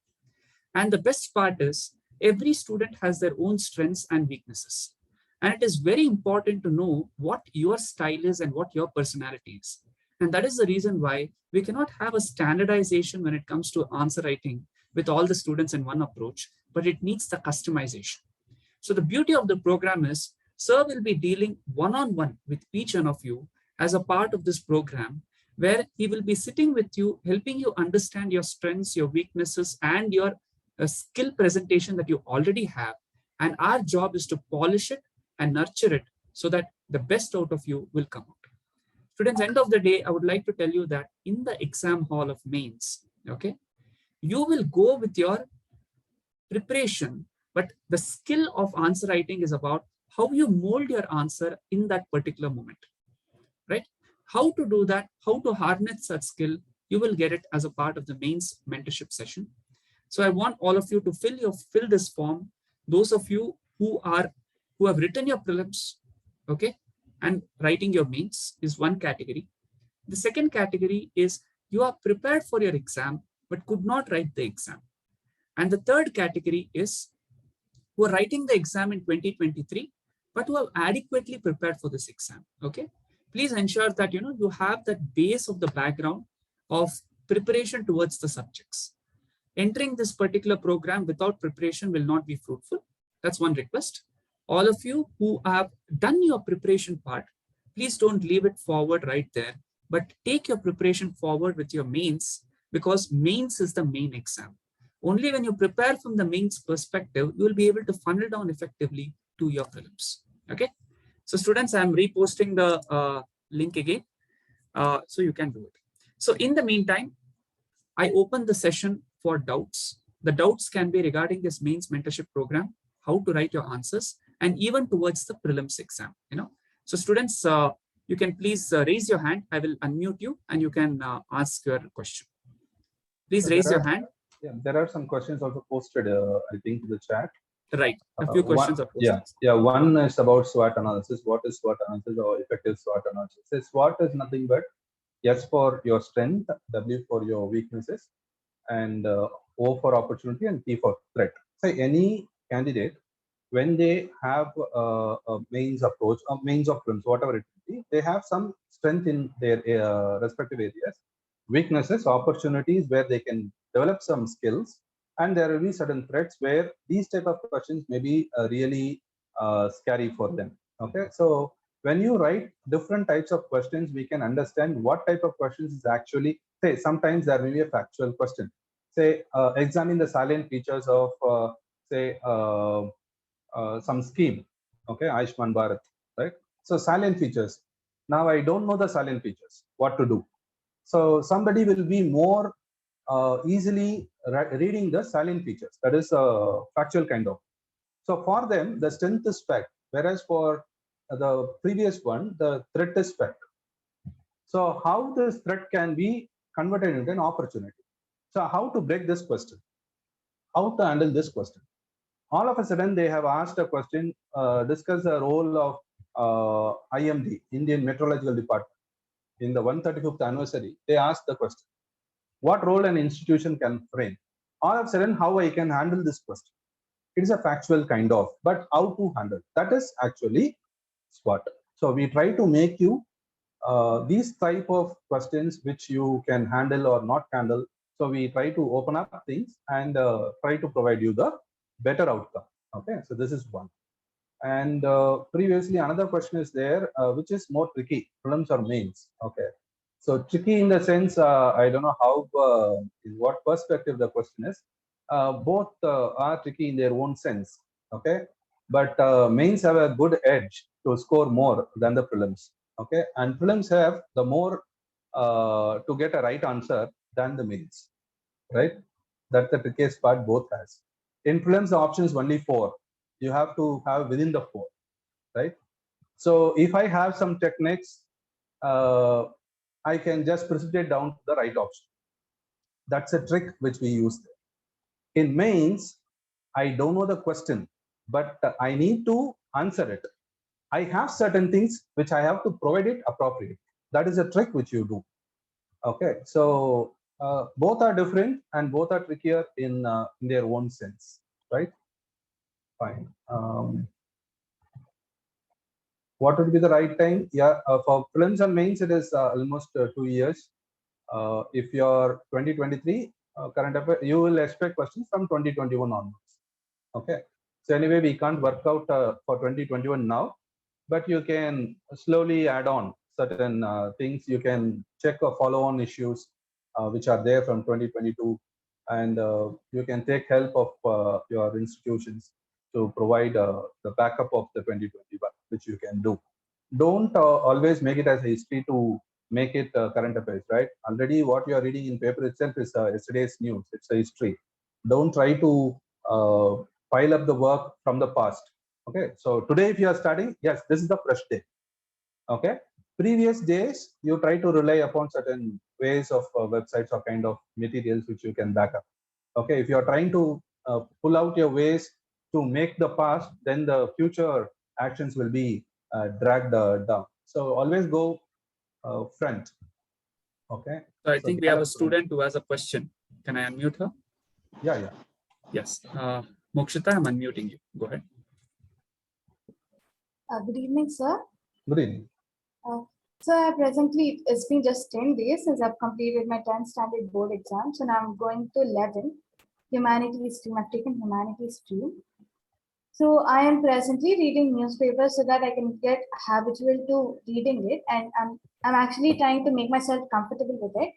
And the best part is, every student has their own strengths and weaknesses. And it is very important to know what your style is and what your personality is. And that is the reason why we cannot have a standardization when it comes to answer writing with all the students in one approach, but it needs the customization. So the beauty of the program is, Sir will be dealing one-on-one with each one of you as a part of this program, where he will be sitting with you, helping you understand your strengths, your weaknesses, and your skill presentation that you already have. And our job is to polish it and nurture it so that the best out of you will come out. Students, end of the day, I would like to tell you that in the exam hall of mains, okay, you will go with your preparation, but the skill of answer writing is about how you mold your answer in that particular moment, right? How to do that, how to harness that skill, you will get it as a part of the mains mentorship session. So I want all of you to fill this form. Those of you who have written your prelims, okay, and writing your mains is one category. The second category is you are prepared for your exam but could not write the exam. And the third category is who are writing the exam in 2023 but who have adequately prepared for this exam. Okay, please ensure that you have that base of the background of preparation towards the subjects. Entering this particular program without preparation will not be fruitful. That's one request. All of you who have done your preparation part, please don't leave it forward right there, but take your preparation forward with your mains, because mains is the main exam. Only when you prepare from the mains perspective, you will be able to funnel down effectively to your prelims. Okay. So students, I'm reposting the link again, so you can do it. So in the meantime, I open the session for doubts. The doubts can be regarding this mains mentorship program, how to write your answers, and even towards the prelims exam. So students, you can please raise your hand. I will unmute you and you can ask your question. Please raise your hand. Yeah, there are some questions also posted, I think, in the chat. Right, a few questions are posted. Yeah. One is about SWOT analysis. What is SWOT analysis or effective SWOT analysis? So SWOT is nothing but S for your strength, W for your weaknesses, and O for opportunity, and T for threat. So any candidate when they have a mains approach, a mains of prelims, whatever it may be, they have some strength in their respective areas, weaknesses, opportunities where they can develop some skills, and there will be certain threats where these type of questions may be really scary for them. Okay, so when you write different types of questions, we can understand what type of questions is actually, say, sometimes there may be a factual question. Say, examine the salient features of, say, some scheme, okay, Ayushman Bharat, right? So salient features. Now I don't know the salient features, what to do. So somebody will be more easily reading the salient features. That is factual kind of. So for them, the strength is fact, whereas for the previous one, the threat is fact. So how this threat can be converted into an opportunity? So how to break this question? How to handle this question? All of a sudden, they have asked a question, discuss the role of IMD, Indian Meteorological Department. In the 135th anniversary, they asked the question, what role an institution can frame? All of a sudden, how I can handle this question? It is a factual kind of, but how to handle? That is actually SWOT. So we try to make you these type of questions which you can handle or not handle. So we try to open up things and try to provide you the better outcome. Okay, so this is one. And previously another question is there, which is more tricky, prelims or mains. Okay, so tricky in the sense, I don't know how, in what perspective the question is. Both are tricky in their own sense. Okay, but mains have a good edge to score more than the prelims. Okay, and prelims have the more to get a right answer than the mains. Right, that's the trickiest part. Both has. In prelims, the option is only 4. You have to have within the 4. Right. So if I have some techniques, uh, I can just precipitate down to the right option. That's a trick which we use there. In mains, I don't know the question, but I need to answer it. I have certain things which I have to provide it appropriately. That is a trick which you do. Okay, so both are different and both are trickier in their own sense, right? Fine. What would be the right time? Yeah, for prelims and mains, it is almost 2 years. If you're 2023 current affair, you will expect questions from 2021 onwards. Okay. So anyway, we can't work out for 2021 now, but you can slowly add on certain things. You can check or follow on issues which are there from 2022, and you can take help of your institutions to provide the backup of the 2021, which you can do. Don't always make it as a history to make it current affairs, right? Already what you are reading in paper itself is yesterday's news. It's a history. Don't try to uh, pile up the work from the past. Okay, so today if you are studying, yes, this is the fresh day. Okay, previous days you try to rely upon certain ways of websites or kind of materials which you can back up. Okay, if you are trying to pull out your ways to make the past, then the future actions will be dragged down. So always go front. Okay. So I So think we have a student who has a question. Can I unmute her? yeah, yeah. Yes. Mokshita, I'm unmuting you. Go ahead. Good evening, sir. Good evening. So presently, it's been just 10 days since I've completed my 10th standard board exams, and I'm going to 11 humanities stream. I've taken humanities stream. So I am presently reading newspapers so that I can get habitual to reading it, and I'm actually trying to make myself comfortable with it.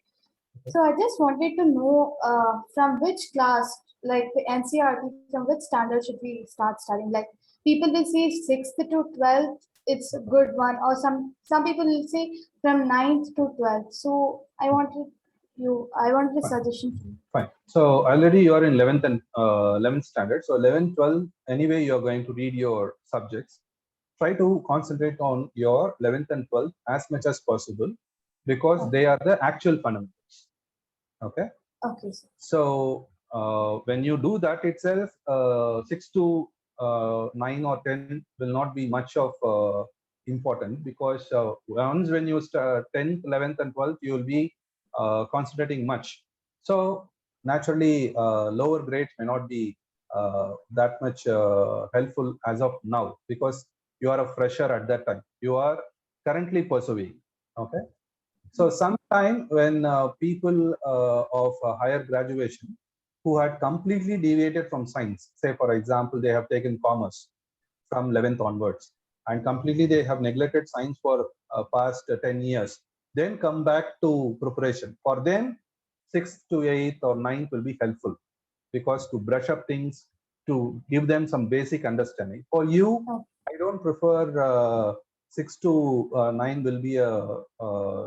So I just wanted to know from which class, like the NCRT, from which standard should we start studying? Like people will say 6th to 12th, it's a good one, or some people will say from 9th to 12th. So I wanted a suggestion from you. Fine. So already you are in 11th and 11th standard. So 11th, 12th, anyway, you are going to read your subjects. Try to concentrate on your 11th and 12th as much as possible because they are the actual fundamentals. Okay. Okay, sir. So when you do that itself, 6 to 9 or 10 will not be much of important because once when you start 10th, 11th, and 12th, you will be concentrating much. So naturally, lower grades may not be that much helpful as of now, because you are a fresher at that time. You are currently pursuing. Okay. So sometime when people of higher graduation who had completely deviated from science, say for example, they have taken commerce from 11th onwards, and completely they have neglected science for past 10 years, then come back to preparation. For them, 6th to 8th or 9th will be helpful, because to brush up things, to give them some basic understanding. For you, I don't prefer 6 to 9 will be a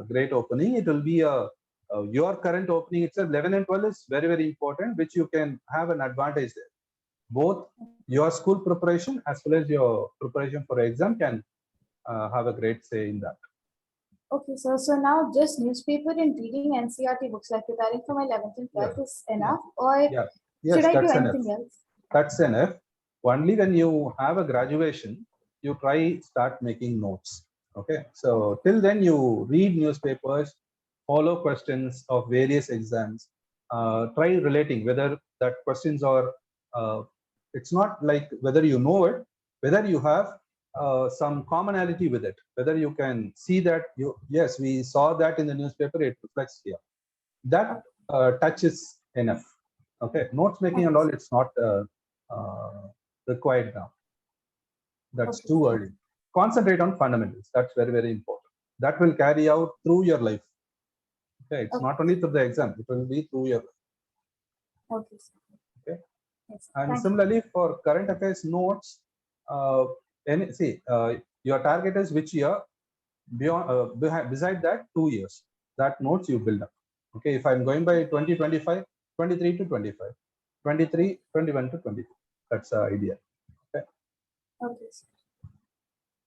great opening. It will be your current opening itself. 11 and 12 is very, very important, which you can have an advantage there. Both your school preparation as well as your preparation for exam can have a great say in that. Okay, so now just newspaper and reading NCERT books, like preparing for my 11th and 12th is enough, or Yeah. Yes, should I do that's anything enough. else? That's enough. Only when you have a graduation, you start making notes. Okay. So till then you read newspapers, follow questions of various exams, try relating whether that questions are, it's not like whether you know it, whether you have some commonality with it, whether you can see that yes, we saw that in the newspaper, it reflects here. That touch is enough. Okay. Notes making and all, it's not required now. That's too early. Concentrate on fundamentals. That's very, very important. That will carry out through your life. Okay. It's not only through the exam, it will be through your life. Okay. Okay. Yes, and similarly for current affairs notes, your target is which year, beyond, beside that 2 years, that notes you build up. Okay. If I'm going by 2025, 23 to 25, 23, 21 to 22. That's the idea. Okay. Okay.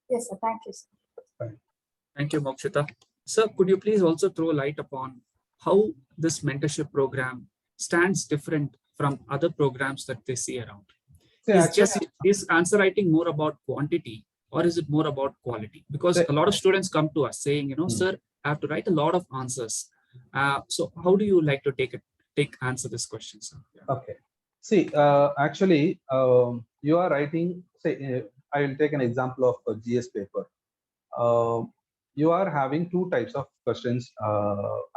Yes, sir. Thank you, sir. Fine. Thank you, Mokshita. Sir, could you please also throw light upon how this mentorship program stands different from other programs that they see around? Is answer writing more about quantity, or is it more about quality? Because a lot of students come to us saying, sir, I have to write a lot of answers. So how do you like to answer this question, sir? Yeah. Okay. See, actually, you are writing, say, I will take an example of a GS paper. You are having two types of questions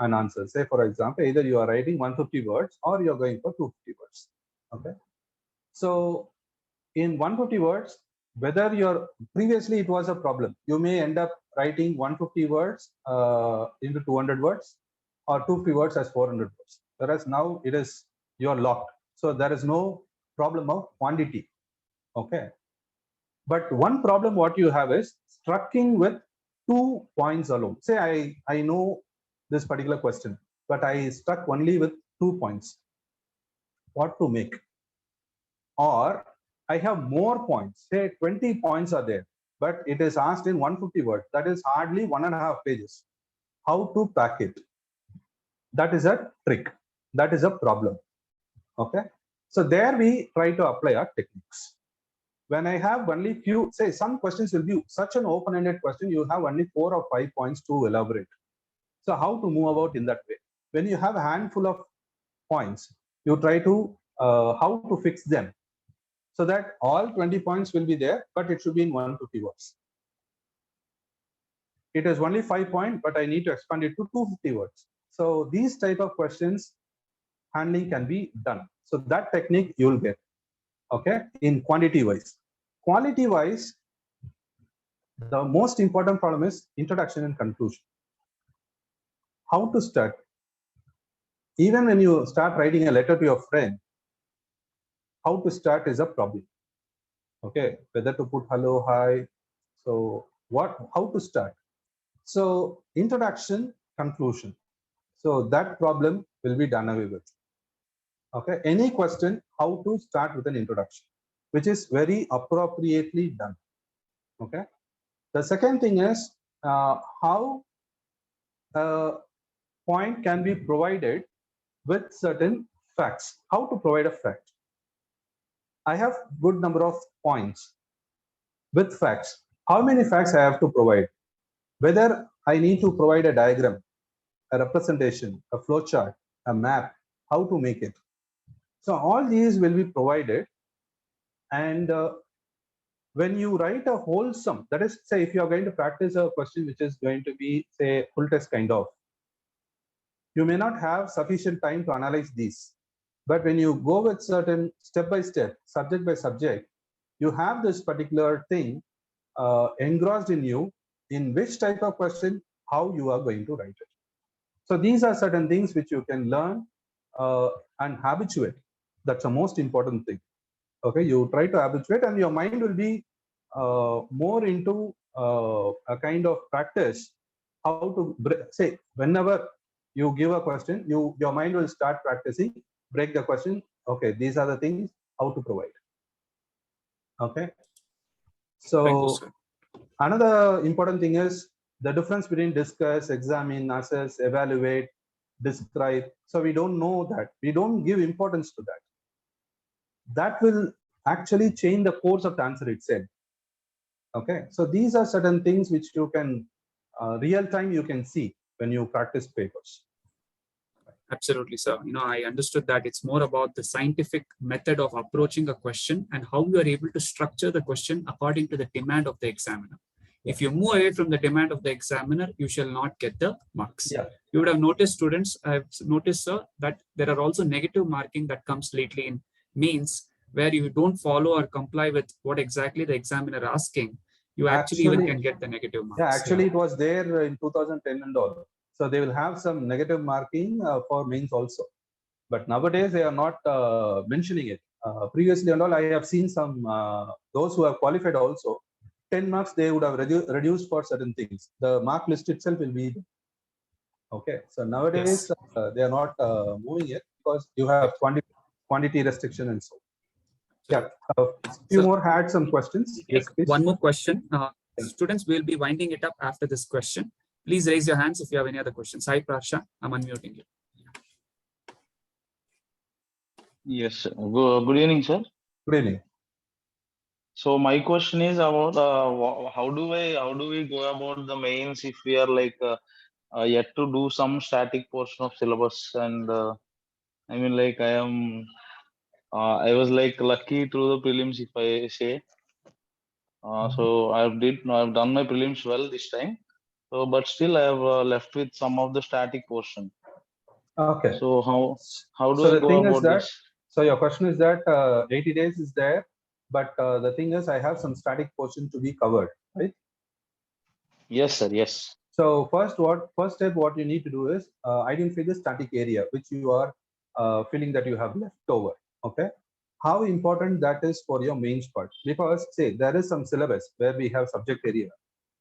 and answers. Say, for example, either you are writing 150 words or you're going for 250 words. Okay. So in 150 words, whether you're previously it was a problem, you may end up writing 150 words into 200 words or 250 words as 400 words. Whereas now it is, you're locked. So there is no problem of quantity. Okay. But one problem what you have is strucking with 2 points alone. Say I know this particular question, but I struck only with 2 points. What to make? Or I have more points, say 20 points are there, but it is asked in 150 words. That is hardly 1.5 pages. How to pack it? That is a trick. That is a problem. Okay. So there we try to apply our techniques. When I have only few, say some questions will be such an open-ended question, you have only 4 or 5 points to elaborate. So how to move about in that way? When you have a handful of points, you try to how to fix them, so that all 20 points will be there, but it should be in 150 words. It is only 5 points, but I need to expand it to 250 words. So these type of questions handling can be done. So that technique you will get. Okay, in quantity wise. Quality wise, the most important problem is introduction and conclusion. How to start? Even when you start writing a letter to your friend, how to start is a problem. Okay, whether to put hello, hi. So how to start? So introduction, conclusion. So that problem will be done away with. Okay, any question, how to start with an introduction, which is very appropriately done. Okay. The second thing is how a point can be provided with certain facts. How to provide a fact? I have good number of points with facts. How many facts I have to provide? Whether I need to provide a diagram, a representation, a flow chart, a map, how to make it. So all these will be provided And when you write a wholesome, that is, say, if you are going to practice a question which is going to be, say, full test kind of, you may not have sufficient time to analyze these. But when you go with certain step by step, subject by subject, you have this particular thing engrossed in you, in which type of question, how you are going to write it. So these are certain things which you can learn and habituate. That's the most important thing. Okay, you try to habituate, and your mind will be more into a kind of practice. How to say, whenever you give a question, your mind will start practicing, break the question. Okay, these are the things how to provide. Okay, so another important thing is the difference between discuss, examine, assess, evaluate, describe. So we don't know that. We don't give importance to that. That will actually change the course of the answer itself. Okay, so these are certain things which you can real time you can see when you practice papers. Absolutely, sir. I understood that it's more about the scientific method of approaching a question and how you are able to structure the question according to the demand of the examiner. Yeah. If you move away from the demand of the examiner, you shall not get the marks. Yeah. You would have noticed, students, I've noticed, sir, that there are also negative marking that comes lately in mains, where you don't follow or comply with what exactly the examiner asking. You actually even can get the negative marks. Yeah, actually, it was there in 2010 and all. So they will have some negative marking for mains also. But nowadays, they are not mentioning it. Previously and all, I have seen some, those who have qualified also, 10 marks they would have reduced for certain things. The mark list itself will be. Okay, so nowadays, yes. They are not moving it because you have quantity restriction and so. Yeah, few more had some questions. Yes, please. One more question. Students will be winding it up after this question. Please raise your hands if you have any other questions. Hi, Prasha. I'm unmuting you. Yes. Good evening, sir. Good evening. So my question is about how do we go about the mains if we are like yet to do some static portion of syllabus, and I mean, like, I was like lucky through the prelims, if I say. So I've done my prelims well this time. So, but still I have left with some of the static portion. Okay. So how do I go about this? So your question is that 80 days is there, but the thing is I have some static portion to be covered, right? Yes, sir. Yes. So first step, what you need to do is identify the static area which you are feeling that you have left over. Okay. How important that is for your mains part? Because say there is some syllabus where we have subject area,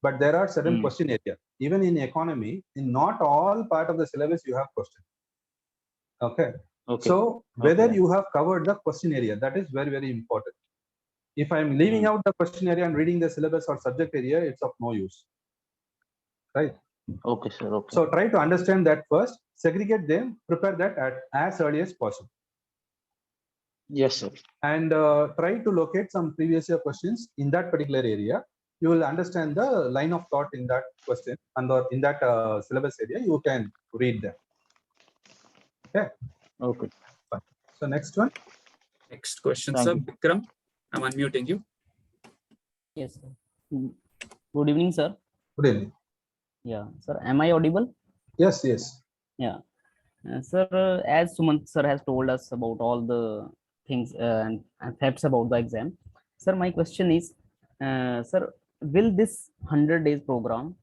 but there are certain question area. Even in economy, in not all part of the syllabus you have question. Okay. So whether you have covered the question area, that is very, very important. If I'm leaving out the question area and reading the syllabus or subject area, it's of no use. Right. Okay, sir. Okay. So try to understand that first, segregate them, prepare that at as early as possible. Yes, sir. And try to locate some previous year questions in that particular area. You will understand the line of thought in that question, and in that syllabus area, you can read them. Okay. Okay. Fine. So next one. Next question, sir. Vikram, I'm unmuting you. Yes, sir. Good evening, sir. Good evening. Yeah, sir. Am I audible? Yes, yes. Yeah. Sir, as Sumant sir has told us about all the things and facts about the exam, sir, my question is, sir, will this 100 days program,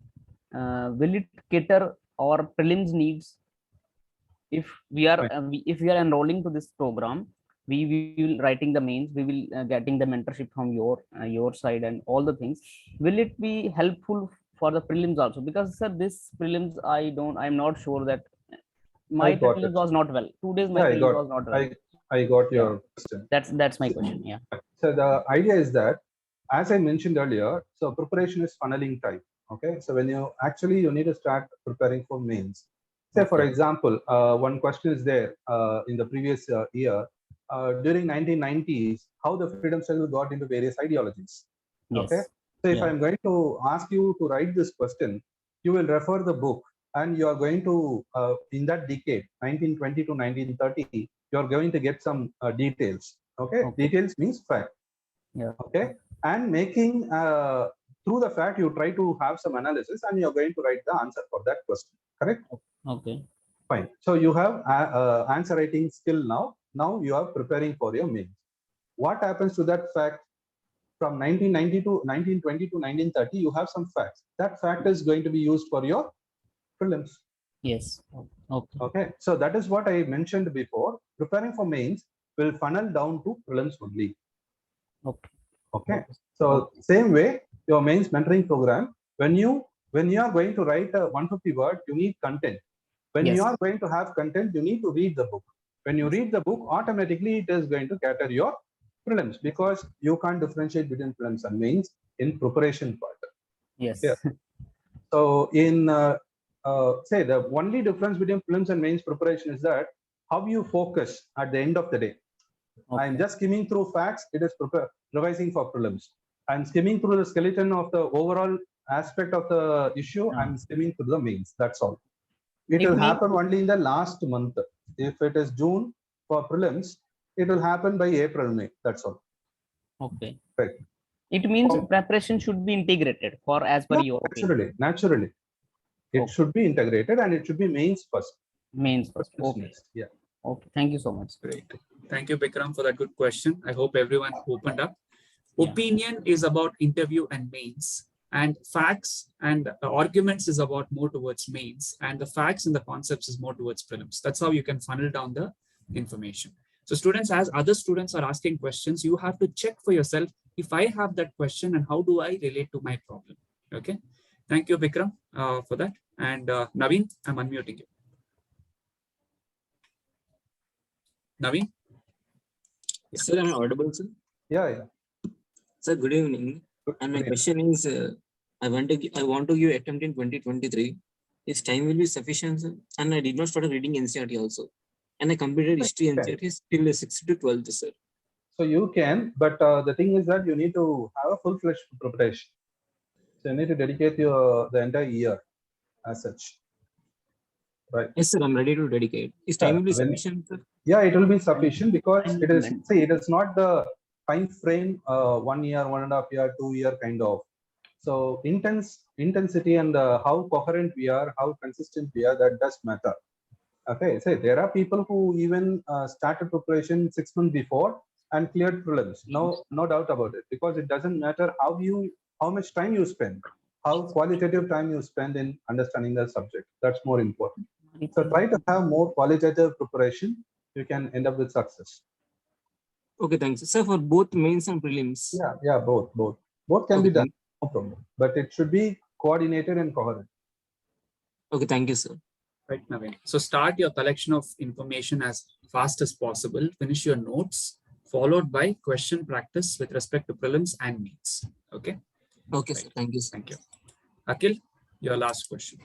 will it cater our prelims needs? If we are enrolling to this program, we will writing the mains, we will getting the mentorship from your side and all the things. Will it be helpful for the prelims also? Because sir, this prelims I'm not sure that my prelims was not well. 2 days my prelims was not well. I got your question. That's my question. Yeah. So the idea is that, as I mentioned earlier, so preparation is funneling type. Okay. So when you need to start preparing for mains. Say for example, one question is there in the previous year during 1990s, how the freedom struggle got into various ideologies. Yes. Okay. So if I'm going to ask you to write this question, you will refer the book, and you are going to in that decade 1920 to 1930, you are going to get some details. Okay. Details means fact. Yeah. Okay, and making through the fact you try to have some analysis and you're going to write the answer for that question. Correct? Okay. Fine. So you have answer writing skill now. Now you are preparing for your mains. What happens to that fact? From 1990 to 1920 to 1930, you have some facts. That fact is going to be used for your prelims. Yes. Okay. Okay, so that is what I mentioned before. Preparing for mains will funnel down to prelims only. Okay. Okay, so same way, your mains mentoring program, when you are going to write a 150 word, you need content. When Yes. you are going to have content, you need to read the book. When you read the book, automatically it is going to cater your prelims, because you can't differentiate between prelims and mains in preparation part. Yes. Yeah. So in say the only difference between prelims and mains preparation is that how you focus at the end of the day. Okay. I'm just skimming through facts. It is revising for prelims. I'm skimming through the skeleton of the overall aspect of the issue. I'm skimming through the mains. That's all. It will happen only in the last month. If it is June for prelims, it will happen by April, May. That's all. Okay. Right. It means preparation should be integrated for as per your opinion. Naturally. It should be integrated and it should be mains first. Mains first. Okay. Next. Yeah. Okay. Thank you so much. Great. Thank you, Bikram, for that good question. I hope everyone opened up. Yeah. Opinion is about interview and mains, and facts and arguments is about more towards mains, and the facts and the concepts is more towards prelims. That's how you can funnel down the information. So students, as other students are asking questions, you have to check for yourself, if I have that question and how do I relate to my problem. Okay. Thank you, Bikram, for that. And Naveen, I'm unmuting you. Naveen? Yeah. Sir, am I audible, sir? Yeah, yeah. Sir, good evening. And my question is, I want to give attempt in 2023. Is time will be sufficient, sir? And I did not start reading NCERT also. And I completed history NCERT till 6th to 12th, sir. So you can, but the thing is that you need to have a full-fledged preparation. So you need to dedicate the entire year as such. Right. Yes, sir, I'm ready to dedicate. Is time will be sufficient, sir? Yeah, it will be sufficient, because it is, see, it is not the time frame 1 year, 1.5 year, 2 year kind of. So intensity and how coherent we are, how consistent we are, that does matter. Okay, so there are people who even started preparation 6 months before and cleared prelims. No doubt about it, because it doesn't matter how much time you spend, how qualitative time you spend in understanding the subject. That's more important. So try to have more qualitative preparation. You can end up with success. Okay, thanks. Sir, for both mains and prelims. Yeah, both can be done. No problem. But it should be coordinated and coherent. Okay, thank you, sir. Right, Naveen. So start your collection of information as fast as possible. Finish your notes, followed by question practice with respect to prelims and mains. Okay. Okay, right. Sir. Thank you, sir. Thank you. Akhil, your last question.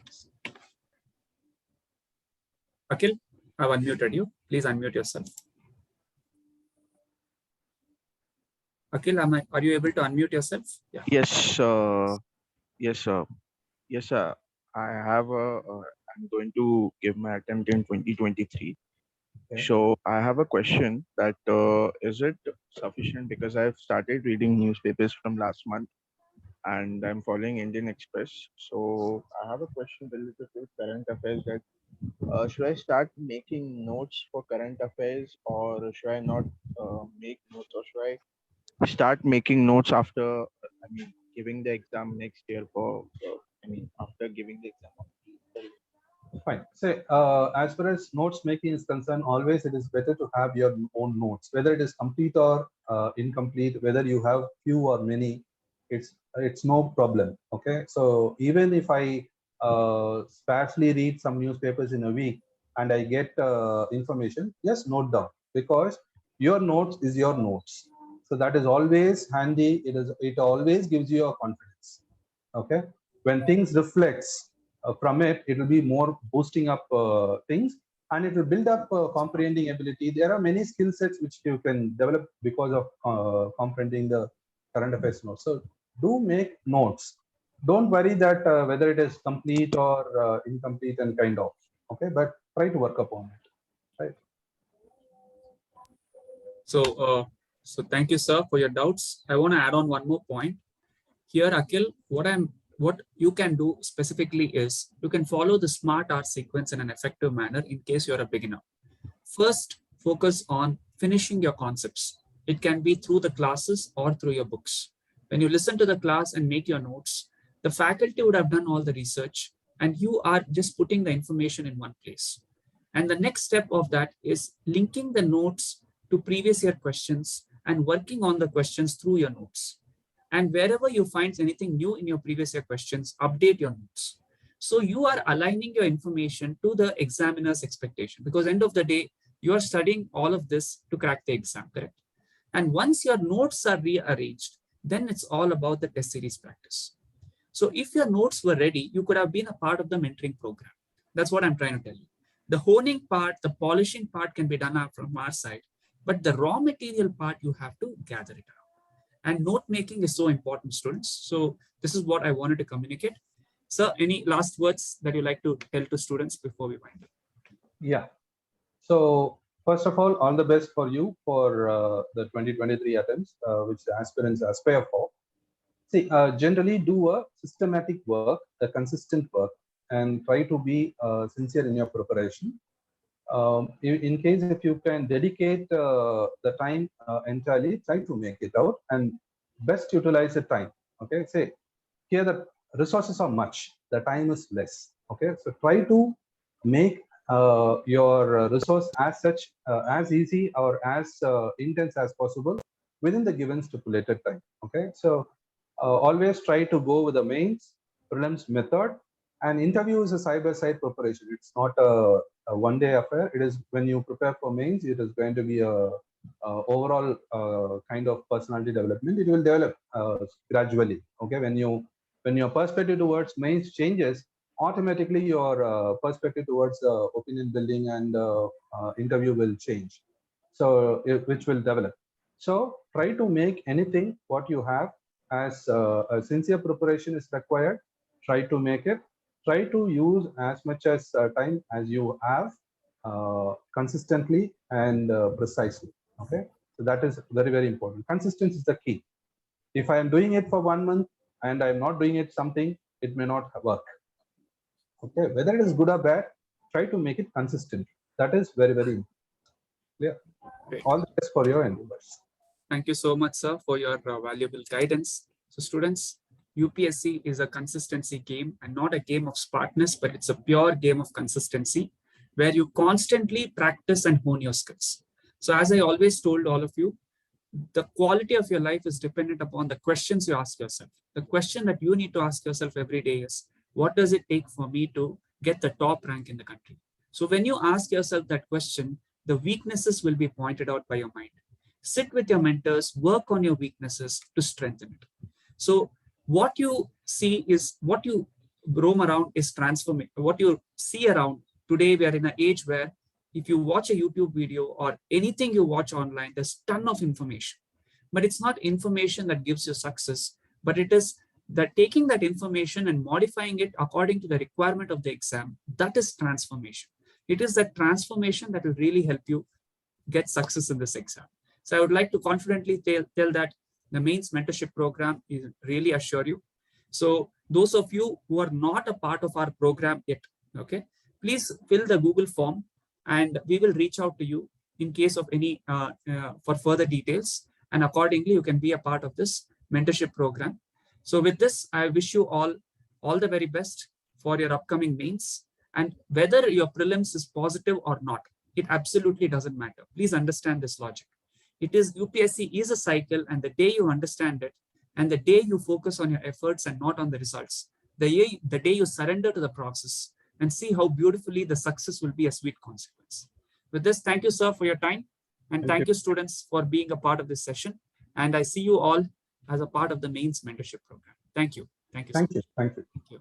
Akhil, I've unmuted you. Please unmute yourself. Akhil, are you able to unmute yourself? Yeah. Yes. Yes, sir. Yes, sir. I have I'm going to give my attempt in 2023. Okay. So I have a question that is it sufficient, because I've started reading newspapers from last month and I'm following Indian Express. So I have a question related to current affairs, that should I start making notes for current affairs, or should I not make notes, or should I start making notes after, giving the exam next year after giving the exam? Fine. So as far as notes making is concerned, always it is better to have your own notes, whether it is complete or incomplete, whether you have few or many, it's no problem. Okay. So even if I sparsely read some newspapers in a week and I get information, just note down, because your notes is your notes. So that is always handy. It always gives you a confidence. Okay. When things reflects from it, it will be more boosting up things, and it will build up comprehending ability. There are many skill sets which you can develop because of comprehending the current affairs notes. So do make notes. Don't worry that whether it is complete or incomplete and kind of. Okay, but try to work upon it. Right. So So thank you, sir, for your doubts. I want to add on one more point. Here, Akhil, what you can do specifically is you can follow the SMART art sequence in an effective manner in case you're a beginner. First, focus on finishing your concepts. It can be through the classes or through your books. When you listen to the class and make your notes, the faculty would have done all the research and you are just putting the information in one place. And the next step of that is linking the notes to previous year questions and working on the questions through your notes. And wherever you find anything new in your previous year questions, update your notes. So you are aligning your information to the examiner's expectation, because end of the day, you are studying all of this to crack the exam, correct? And once your notes are rearranged, then it's all about the test series practice. So if your notes were ready, you could have been a part of the mentoring program. That's what I'm trying to tell you. The honing part, the polishing part can be done from our side, but the raw material part, you have to gather it around. And note making is so important, students. So this is what I wanted to communicate. Sir, any last words that you like to tell to students before we wind up? Yeah. So first of all the best for you for the 2023 attempts, which the aspirants aspire for. See, generally do a systematic work, a consistent work, and try to be sincere in your preparation. In case if you can dedicate the time entirely, try to make it out and best utilize the time. Okay, say here the resources are much, the time is less. Okay, so try to make your resource as such as easy or as intense as possible within the given stipulated time. Okay, so always try to go with the mains prelims method, and interview is a side-by-side preparation. It's not a one-day affair. It is when you prepare for mains, it is going to be a overall kind of personality development. It will develop gradually. Okay, when your perspective towards mains changes, automatically your perspective towards opinion building and interview will change. So which will develop. So try to make anything what you have as a sincere preparation is required. Try to make it. Try to use as much as time as you have consistently and precisely. Okay, so that is very, very important. Consistency is the key. If I am doing it for 1 month and I am not doing it something, it may not work. Okay, whether it is good or bad, try to make it consistent. That is very, very important. Yeah. Great. All the best for your endeavors. Thank you so much, sir, for your valuable guidance. So students, UPSC is a consistency game and not a game of smartness, but it's a pure game of consistency where you constantly practice and hone your skills. So as I always told all of you, the quality of your life is dependent upon the questions you ask yourself. The question that you need to ask yourself every day is, what does it take for me to get the top rank in the country? So when you ask yourself that question, the weaknesses will be pointed out by your mind. Sit with your mentors, work on your weaknesses to strengthen it. So what you see is what you roam around is transforming. What you see around today, we are in an age where if you watch a YouTube video or anything you watch online, there's a ton of information. But it's not information that gives you success, but it is that taking that information and modifying it according to the requirement of the exam, that is transformation. It is that transformation that will really help you get success in this exam. So I would like to confidently tell that the mains mentorship program is really assure you. So those of you who are not a part of our program yet, okay, please fill the Google form and we will reach out to you in case of any for further details, and accordingly you can be a part of this mentorship program. So with this, I wish you all the very best for your upcoming mains, and whether your prelims is positive or not, it absolutely doesn't matter. Please understand this logic. It is UPSC is a cycle, and the day you understand it and the day you focus on your efforts and not on the results, the day you surrender to the process and see how beautifully the success will be a sweet consequence. With this, thank you, sir, for your time. And thank you, students, for being a part of this session. And I see you all as a part of the mains mentorship program. Thank you. Thank you. Thank you. Thank you. Thank you.